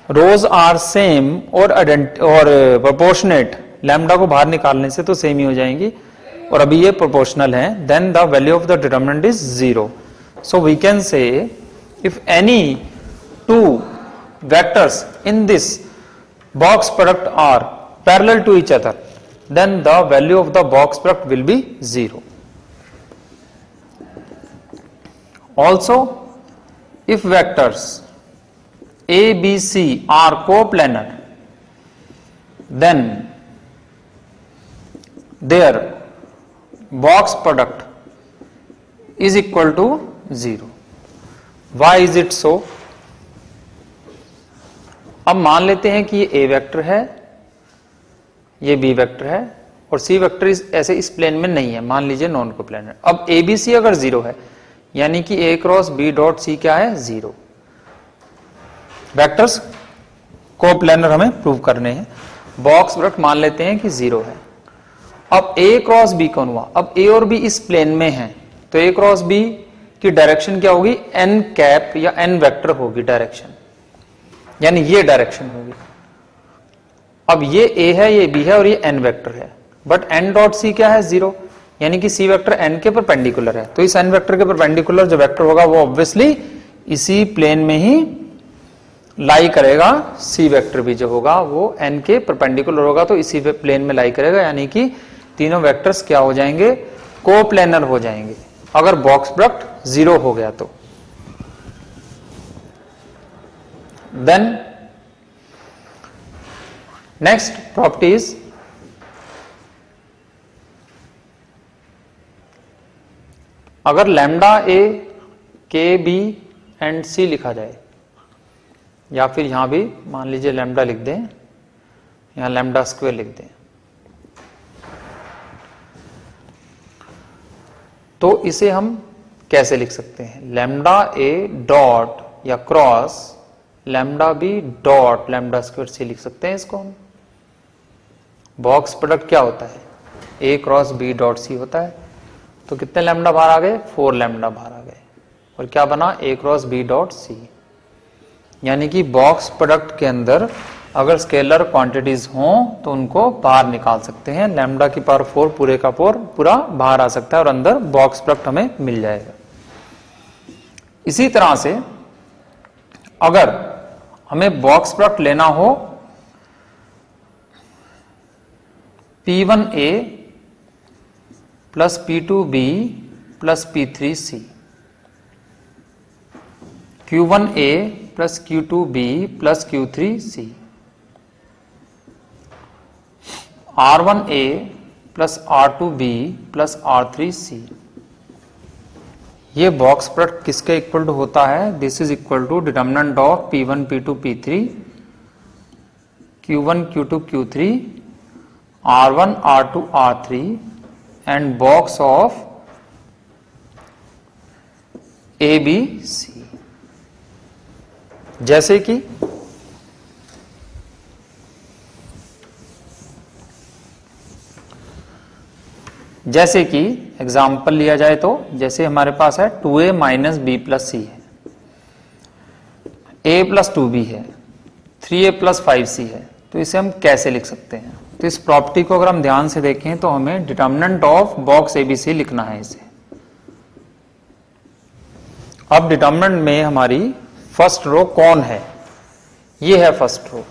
rows are same or proportionate, lambda को बाहर निकालने से तो same ही हो जाएंगी और अभी ये प्रोपोर्शनल है, then the value of the determinant is 0. So we can say if any two vectors in this box product are parallel to each other, then the value of the box product will be 0. Also, if vectors a, b, c are coplanar, then their box product is equal to 0. Why is it so? अब मान लेते हैं कि ये a vector है, ये b vector है और c वेक्टर ऐसे इस प्लेन में नहीं है, मान लीजिए नॉन कोप्लेनर। अब a b c अगर 0 है यानी कि a cross b dot c क्या है? 0। वेक्टर्स कोप्लेनर हमें प्रूव करने हैं। बॉक्स प्रोडक्ट मान लेते हैं कि 0 है। अब a क्रॉस b कौन हुआ? अब a और b इस प्लेन में है तो a क्रॉस b की डायरेक्शन क्या होगी? n कैप या n वेक्टर होगी डायरेक्शन, यानी ये डायरेक्शन होगी। अब ये a है, ये b है और ये n वेक्टर है, बट n डॉट c क्या है? 0, यानी कि c वेक्टर n के परपेंडिकुलर है। तो इस n वेक्टर के परपेंडिकुलर जो वेक्टर होगा वो ऑब्वियसली इसी प्लेन में ही लाई करेगा। c वेक्टर भी जो होगा वो n के परपेंडिकुलर होगा तो इसी प्लेन में लाई करेगा, यानी कि तीनों वेक्टर्स क्या हो जाएंगे? कोप्लेनर हो जाएंगे अगर बॉक्स प्रोडक्ट 0 हो गया तो। देन नेक्स्ट प्रॉपर्टीज, अगर लैम्डा ए के बी एंड सी लिखा जाए या फिर यहां भी मान लीजिए लैम्डा लिख दें, यहां लैम्डा स्क्वायर लिख दें, तो इसे हम कैसे लिख सकते हैं? लैम्डा ए डॉट या cross lambda b dot lambda square c लिख सकते हैं इसको हम। बॉक्स प्रोडक्ट क्या होता है? A cross B dot C होता है। तो कितने लैम्डा बाहर आ गए? 4 लैम्डा बाहर आ गए और क्या बना? ए क्रॉस बी डॉट सी। यानी कि बॉक्स प्रोडक्ट के अंदर अगर स्केलर क्वांटिटीज हों तो उनको बाहर निकाल सकते हैं। लैम्डा की पावर 4 पूरे का पूरा बाहर आ सकता है और अंदर बॉक्स प्रोडक्ट हमें मिल जाएगा। इसी तरह से अगर हमें बॉक्स प्रोडक्ट लेना हो P1A plus P2B plus P3C, Q1A plus Q2B plus Q3C, R1A plus R2B plus R3C, ये बॉक्स प्रोडक्ट किसके इक्वल टू होता है? This is equal to determinant of P1 P2 P3 Q1 Q2 Q3 R1 R2 R3 and box of A B C। जैसे कि example लिया जाए तो जैसे हमारे पास है 2a माइनस बी प्लस सी है, a प्लस 2b है, 3a प्लस 5c है, तो इसे हम कैसे लिख सकते हैं? तो इस प्रॉपर्टी को अगर हम ध्यान से देखें तो हमें डिटर्मिनेंट ऑफ बॉक्स एबीसी लिखना है इसे। अब डिटर्मिनेंट में हमारी फर्स्ट रो कौन है? ये है फर्स्ट रो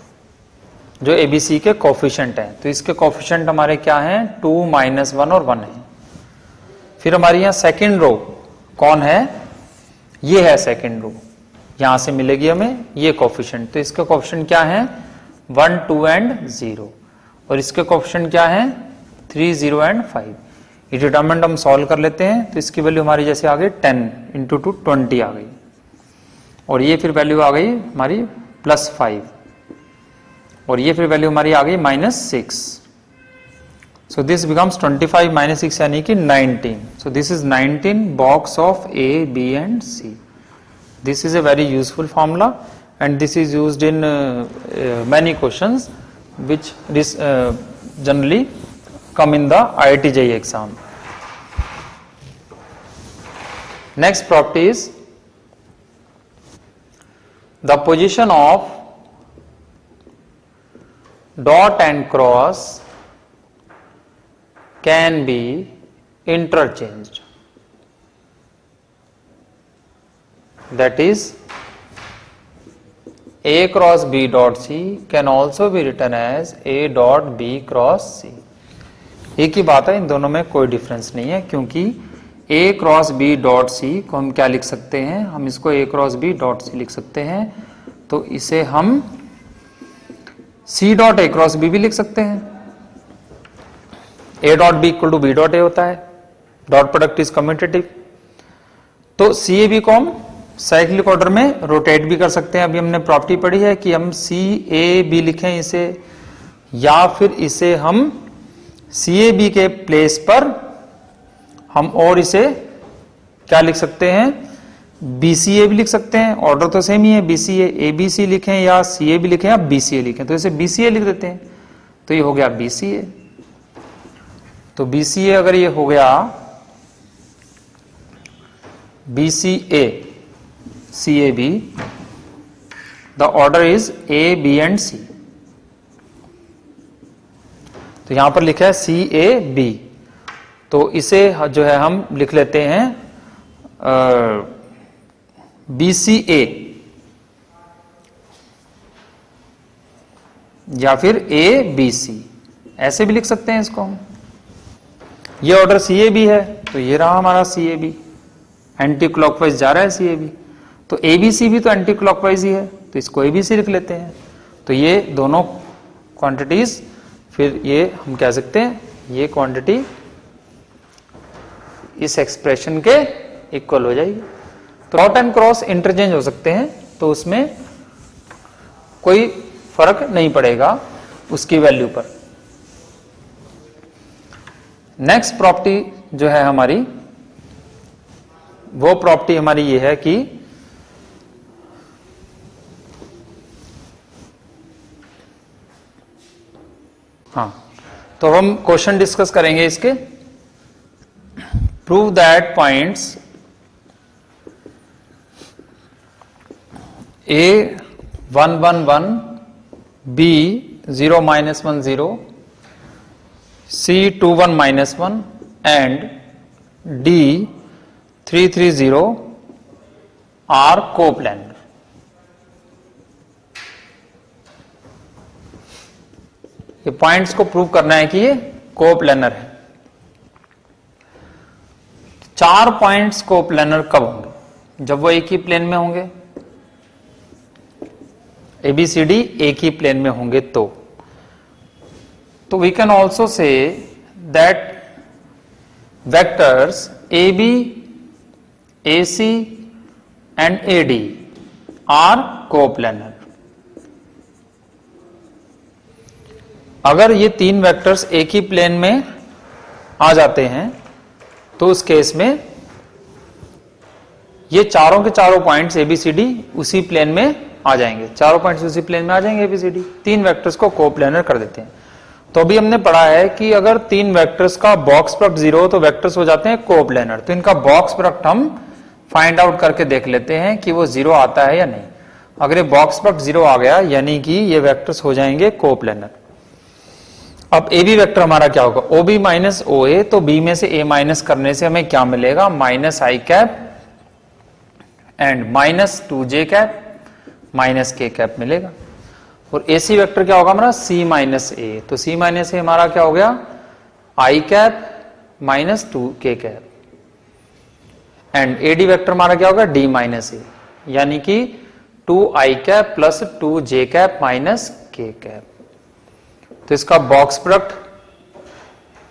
जो एबीसी के कोफिशिएंट है, तो इसके कोफिशिएंट हमारे क्या हैं? 2 -1 और 1 है। फिर हमारी यहां सेकंड रो कौन है? ये है सेकंड रो, यहां से मिलेगी हमें ये कोफिशिएंट, तो इसके कोफिशिएंट क्या है? 1 2 एंड 0 और इसके कोफिशिएंट क्या है? 3 0 एंड 5। ये डिटरमिनेंट हम सॉल्व कर लेते हैं तो इसकी वैल्यू हमारी जैसे आ गई 10 × 2 20 आ गई और ये फिर वैल्यू आ गई हमारी +5 और ये फिर वैल्यू हमारी आ गई -6। सो दिस बिकम्स 25 - 6 यानी कि 19। सो this is 19 box of A, B and C। This is a very useful formula and this is used in many questions which generally come in the IIT JEE exam. Next property is the position of dot and cross can be interchanged. That is, A cross B dot C can also be written as A dot B cross C. एक ही बात है, इन दोनों में कोई difference नहीं है, क्योंकि A cross B dot C को हम क्या लिख सकते हैं, हम इसको A cross B dot C लिख सकते हैं, तो इसे हम C dot A cross B भी लिख सकते हैं. A dot B equal to B dot A होता है, डॉट प्रोडक्ट इज कम्यूटेटिव. तो CAB को हम साइक्लिक ऑर्डर में रोटेट भी कर सकते हैं. अभी हमने प्रॉपर्टी पढ़ी है कि हम CAB लिखें इसे, या फिर इसे हम CAB के प्लेस पर हम और इसे क्या लिख सकते हैं, BCA भी लिख सकते हैं. ऑर्डर तो सेम ही है, BCA ABC लिखें या CAB लिखें या BCA लिखें, तो इसे BCA लिख देते हैं. तो ये हो गया BCA. तो BCA अगर ये हो गया BCA CAB, the order is A B and C. तो यहां पर लिखा है CAB, तो इसे जो है हम लिख लेते हैं BCA या फिर ABC, ऐसे भी लिख सकते हैं इसको हम. ये ऑर्डर CAB है, तो ये रहा हमारा CAB, एंटी क्लॉकवाइज जा रहा है CAB. तो ABC भी तो एंटी क्लॉकवाइज ही है, तो इसको ABC लिख लेते हैं. तो ये दोनों क्वांटिटीज, फिर ये हम कह सकते हैं ये क्वांटिटी इस एक्सप्रेशन के इक्वल हो जाएगी. तो डॉट एंड क्रॉस इंटरचेंज हो सकते हैं, तो उसमें कोई फर्क नहीं पड़ेगा उसकी वैल्यू पर. नेक्स्ट प्रॉपर्टी जो है हमारी, वो प्रॉपर्टी हमारी ये है कि हाँ, तो हम क्वेश्चन डिस्कस करेंगे इसके. Prove that points A111, B0-1 0, C21-1 and D330 are coplanar. ये पॉइंट्स को प्रूव करना है कि ये कोप्लेनर है. 4 पॉइंट्स कोप्लेनर कब होंगे, जब वो एक ही प्लेन में होंगे, ABCD एक ही प्लेन में होंगे. तो we can also say that vectors AB, AC and AD are coplanar. अगर ये 3 वेक्टर्स एक ही प्लेन में आ जाते हैं, तो उस केस में ये चारों के चारों पॉइंट्स ABCD उसी प्लेन में आ जाएंगे. चारों पॉइंट्स उसी प्लेन में आ जाएंगे ABCD. 3 वेक्टर्स को कोप्लेनर कर देते हैं. तो अभी हमने पढ़ा है कि अगर 3 वेक्टर्स का बॉक्स प्रोडक्ट 0 हो तो वेक्टर्स हो जाते हैं कोप्लेनर. तो इनका बॉक्स प्रोडक्ट हम फाइंड आउट करके देख लेते हैं कि वो 0 आता है या नहीं. अगर ये बॉक्स प्रोडक्ट 0 आ गया, यानी कि ये वेक्टर्स हो जाएंगे कोप्लेनर. अब AB वेक्टर हमारा क्या होगा, OB माइनस OA. तो B में से A माइनस करने से हमें क्या मिलेगा, minus I cap and minus 2J cap minus K cap मिलेगा. और AC वेक्टर क्या होगा हमारा, C माइनस A. तो C माइनस A हमारा क्या हो गया, I cap minus 2K cap. And AD vector हमारा क्या होगा, D माइनस A, यानी कि 2I cap plus 2J cap minus K cap. तो इसका बॉक्स प्रोडक्ट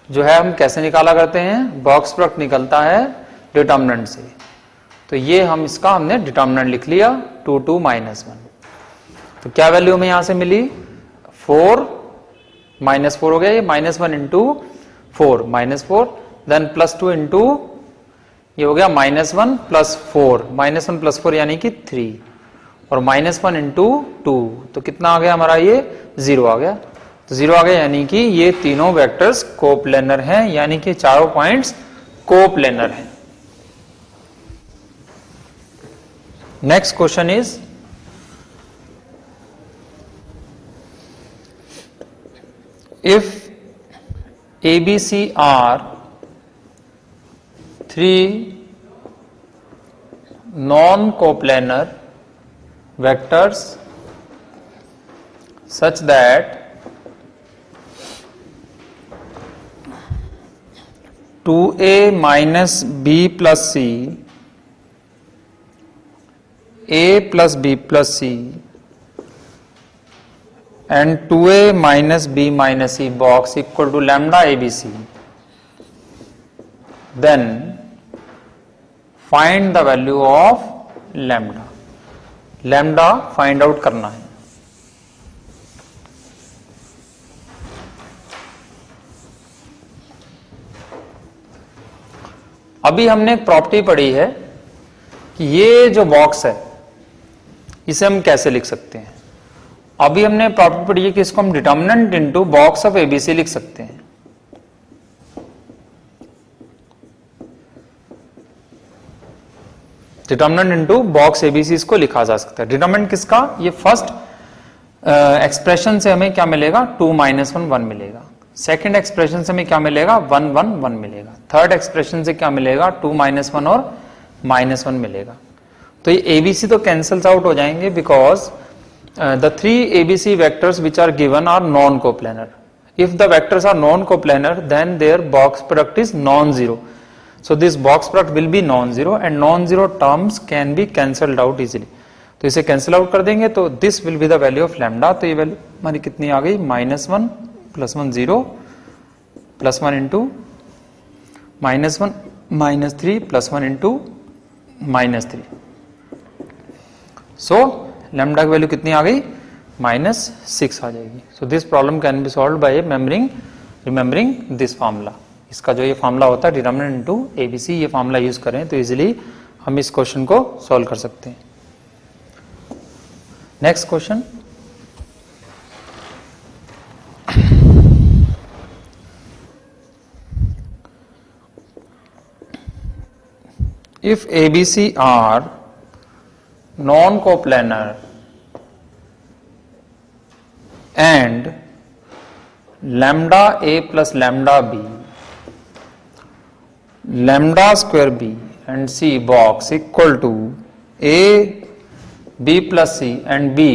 जो है हम कैसे निकाला करते हैं, बॉक्स प्रोडक्ट निकलता है डिटर्मिनेंट से. तो ये हम इसका हमने डिटर्मिनेंट लिख लिया 2 2 -1. तो क्या वैल्यू हमें यहां से मिली, 4 -4 हो गया, ये -1 इंटू 4 -4, देन +2 इंटू ये हो गया -1 + 4, -1 + 4 यानी कि 3, और -1 इंटू 2, तो कितना आ गया हमारा, ये 0 आ गया। तो 0 आ गया, यानी कि ये तीनों वेक्टर्स कोप्लेनर हैं, यानी कि चारों पॉइंट्स कोप्लेनर हैं। Next question is if ABC are three non-coplanar vectors such that 2A minus B plus C, A plus B plus C and 2A minus B minus C box equal to lambda ABC, then find the value of lambda. lambda find out करना है। अभी हमने एक property पढ़ी है कि ये जो बॉक्स है इसे हम कैसे लिख सकते हैं। अभी हमने प्रॉपर्टी पढ़ी है कि इसको हम determinant into box of ABC लिख सकते हैं। डिटर्मिनेंट इनटू बॉक्स एबीसी इसको लिखा जा सकता है। डिटर्मिनेंट किसका, ये फर्स्ट एक्सप्रेशन से हमें क्या मिलेगा, 2 - 1 1 मिलेगा। सेकेंड एक्सप्रेशन से हमें क्या मिलेगा, 1 1 1 मिलेगा। थर्ड एक्सप्रेशन से क्या मिलेगा, 2 - 1 और -1 मिलेगा। तो ये एबीसी तो कैंसल्स आउट हो जाएंगे, because the three ABC vectors which are given are non-coplanar. If the vectors are non-coplanar, then their box product is non-zero. So this box product will be non-zero and non-zero terms can be cancelled out easily. तो इसे cancel out कर देंगे, तो this will be the value of lambda. तो ये value हमारी कितनी आ गई, -1 + 1 0 +1 इंटू -1 -3 +1 इंटू -3। सो लैम्डा की वैल्यू कितनी आ गई, -6 आ जाएगी। So this problem can be solve by remembering this formula. इसका जो ये फार्मूला होता है डिटर्मिनेंट इनटू एबीसी, ये फार्मूला यूज करें तो इजीली हम इस क्वेश्चन को सॉल्व कर सकते हैं। Next question, if A B C are non-coplanar and lambda A plus lambda B, lambda square B and C box equal to A, B plus C and B,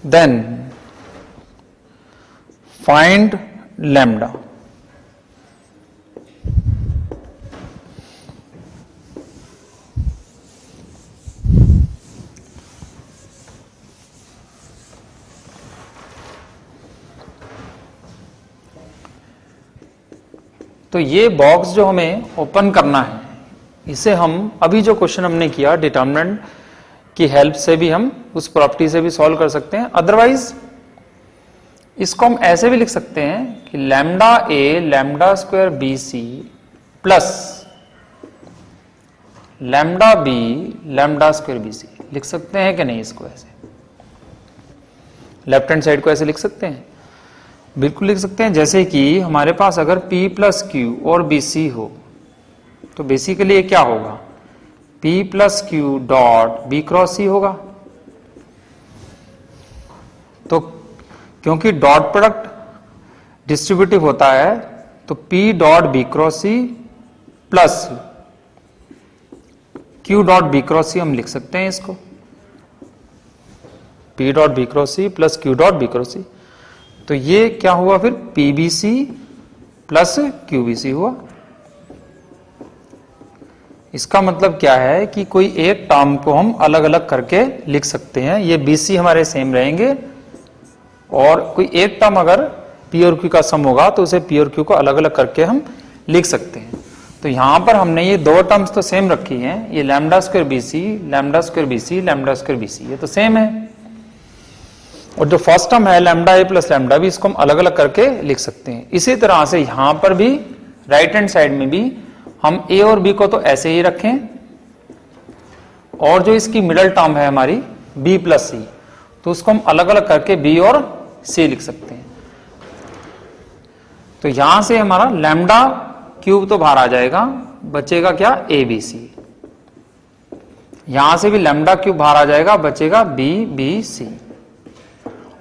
then find lambda. तो ये box जो हमें open करना है, इसे हम अभी जो क्वेश्चन हमने किया डिटर्मिनेंट की हेल्प से भी हम उस प्रॉपर्टी से भी सॉल्व कर सकते हैं। अदरवाइज इसको हम ऐसे भी लिख सकते हैं कि lambda a lambda square b c plus lambda b lambda square b c लिख सकते हैं कि नहीं। इसको ऐसे लेफ्ट हैंड साइड को ऐसे लिख सकते हैं, बिल्कुल लिख सकते हैं। जैसे कि हमारे पास अगर P + Q और BC हो तो बेसिकली ये क्या होगा, P + Q dot B cross C होगा। तो क्योंकि डॉट प्रोडक्ट डिस्ट्रीब्यूटिव होता है तो P dot B cross C plus Q dot B cross C हम लिख सकते हैं इसको, P dot B cross C plus Q dot B cross C। तो ये क्या हुआ फिर, PBC प्लस QBC हुआ। इसका मतलब क्या है कि कोई एक टर्म को हम अलग अलग करके लिख सकते हैं। ये BC हमारे सेम रहेंगे और कोई एक टर्म अगर P और Q का सम होगा तो उसे P और Q को अलग अलग करके हम लिख सकते हैं। तो यहां पर हमने ये दो टर्म्स तो सेम रखी हैं, ये lambda square BC lambda square BC lambda square BC, ये तो सेम है। और जो फर्स्ट टर्म है लैम्डा ए प्लस लैम्डा बी, इसको हम अलग अलग करके लिख सकते हैं। इसी तरह से यहां पर भी राइट हैंड साइड में भी हम ए और बी को तो ऐसे ही रखें और जो इसकी मिडल टर्म है हमारी b प्लस सी, तो उसको हम अलग अलग करके b और c लिख सकते हैं। तो यहां से हमारा लैम्डा क्यूब तो बाहर आ जाएगा, बचेगा क्या ए बी सी। यहां से भी लैम्डा क्यूब बाहर आ जाएगा, बचेगा बी बी सी।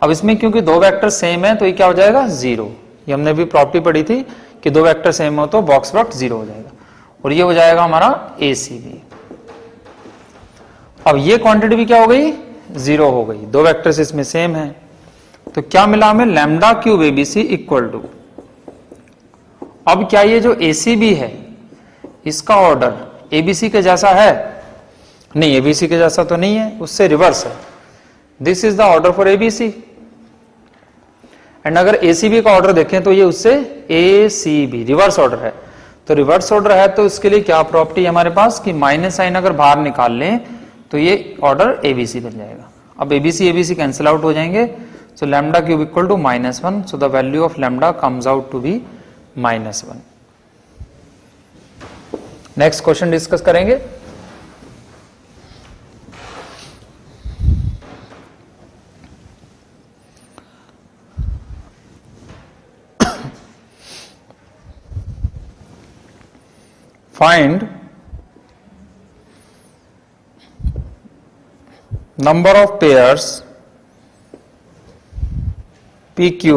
अब इसमें क्योंकि दो वेक्टर सेम है तो ये क्या हो जाएगा 0। ये हमने भी प्रॉपर्टी पढ़ी थी कि दो वेक्टर सेम हो तो बॉक्स प्रोडक्ट 0 हो जाएगा, और ये हो जाएगा हमारा ए सी बी। अब ये क्वांटिटी भी क्या हो गई 0 हो गई, दो वेक्टर्स इसमें सेम है। तो क्या मिला हमें lambda cube A B C equal to, अब क्या ये जो एसीबी है इसका ऑर्डर एबीसी के जैसा है? नहीं, एबीसी के जैसा तो नहीं है, उससे रिवर्स है। This is the order for ABC. And अगर एसीबी का ऑर्डर देखें तो ये उससे एसीबी रिवर्स ऑर्डर है। तो रिवर्स ऑर्डर है तो इसके लिए क्या प्रॉपर्टी है हमारे पास कि माइनस साइन अगर बाहर निकाल लें तो ये ऑर्डर एबीसी बन जाएगा। अब एबीसी एबीसी कैंसिल आउट हो जाएंगे, सो lambda cube equal to -1, so the value of lambda comes out to be -1। Next question discuss करेंगे। Find number of pairs PQ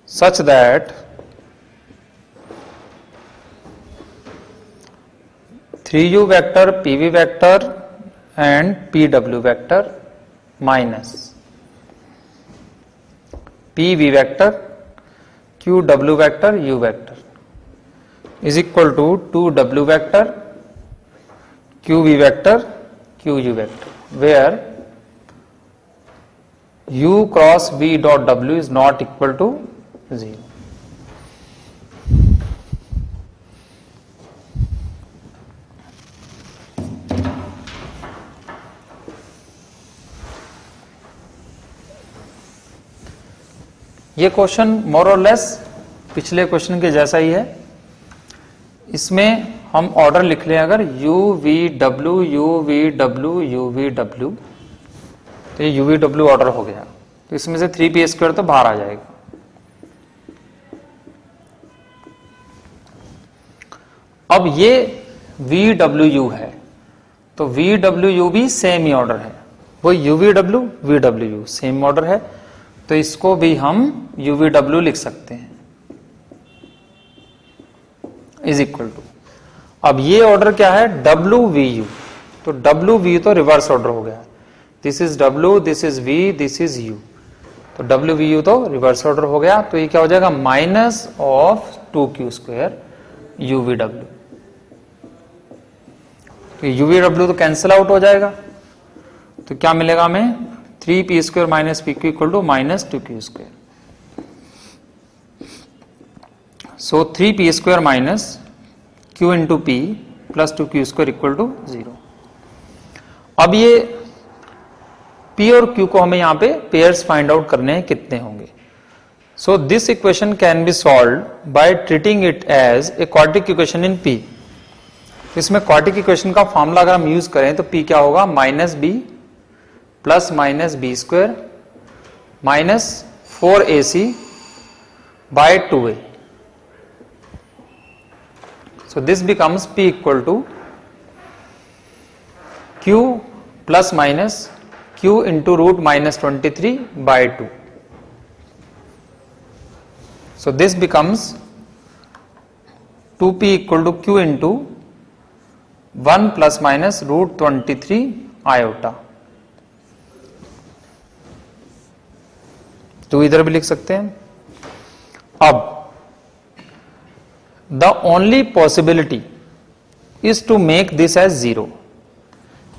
such that 3u vector PV vector and PW vector minus PV vector QW vector U vector is equal to 2W vector QV vector QU vector, where U cross V dot W is not equal to 0. ये question मोर और less पिछले question के जैसा ही है। इसमें हम order लिख लें अगर you V W you V W you V W, तो ये यू वी डब्ल्यू ऑर्डर हो गया। तो इसमें से 3p² तो बाहर आ जाएगा। अब ये वी डब्ल्यू यू है तो वी डब्ल्यू यू भी सेम ही ऑर्डर है, वो you V W you same order है, तो इसको भी हम UVW लिख सकते हैं इज इक्वल टू। अब ये ऑर्डर क्या है WVU, तो WV तो रिवर्स ऑर्डर हो गया, this is W, this is V, this is U, तो WVU तो रिवर्स ऑर्डर हो गया। तो ये क्या हो जाएगा माइनस ऑफ 2q² UVW। तो UVW तो कैंसिल आउट हो जाएगा, तो क्या मिलेगा हमें 3p² minus pq equal to -2q²। So 3p² minus q into p plus 2q² equal to 0। अब ये p और q को हमें यहाँ पे पेयर्स फाइंड आउट करने हैं कितने होंगे। So this equation can be solved by treating it as a quadratic equation in p। इसमें क्वाड्रेटिक इक्वेशन का फॉर्मूला अगर हम यूज करें तो p क्या होगा -b plus -b² minus 4ac by 2a। So this becomes p equal to q plus minus q into root -23 by 2। So this becomes 2p equal to q into 1 plus minus root 23 iota। तो इधर भी लिख सकते हैं। अब the only possibility is to make this as 0,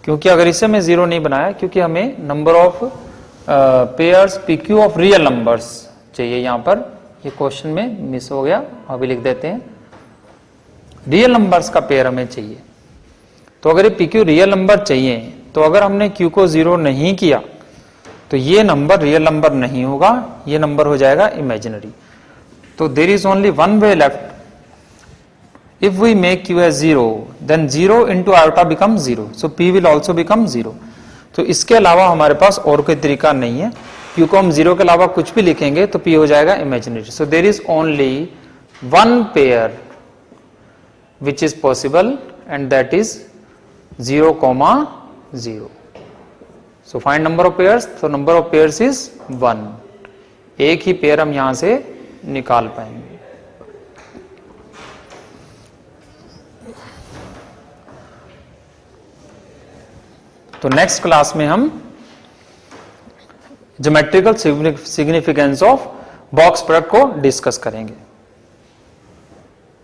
क्योंकि अगर इसे मैं 0 नहीं बनाया, क्योंकि हमें number of pairs PQ of real numbers चाहिए। यहां पर ये क्वेश्चन में मिस हो गया, अभी लिख देते हैं रियल नंबर्स का पेयर हमें चाहिए। तो अगर ये PQ रियल नंबर चाहिए तो अगर हमने Q को 0 नहीं किया तो ये नंबर रियल नंबर नहीं होगा, ये नंबर हो जाएगा इमेजिनरी। तो there is only one way left if we make q as 0 then 0 into iota becomes 0, so p will also become 0. तो इसके अलावा हमारे पास और कोई तरीका नहीं है, q को हम 0 के अलावा कुछ भी लिखेंगे तो p हो जाएगा imaginary. So there is only one pair which is possible and that is 0, 0. So find number of pairs. So number of pairs is 1. एक ही पेयर हम यहां से निकाल पाएंगे. तो नेक्स्ट क्लास में हम geometrical significance of box product को डिस्कस करेंगे.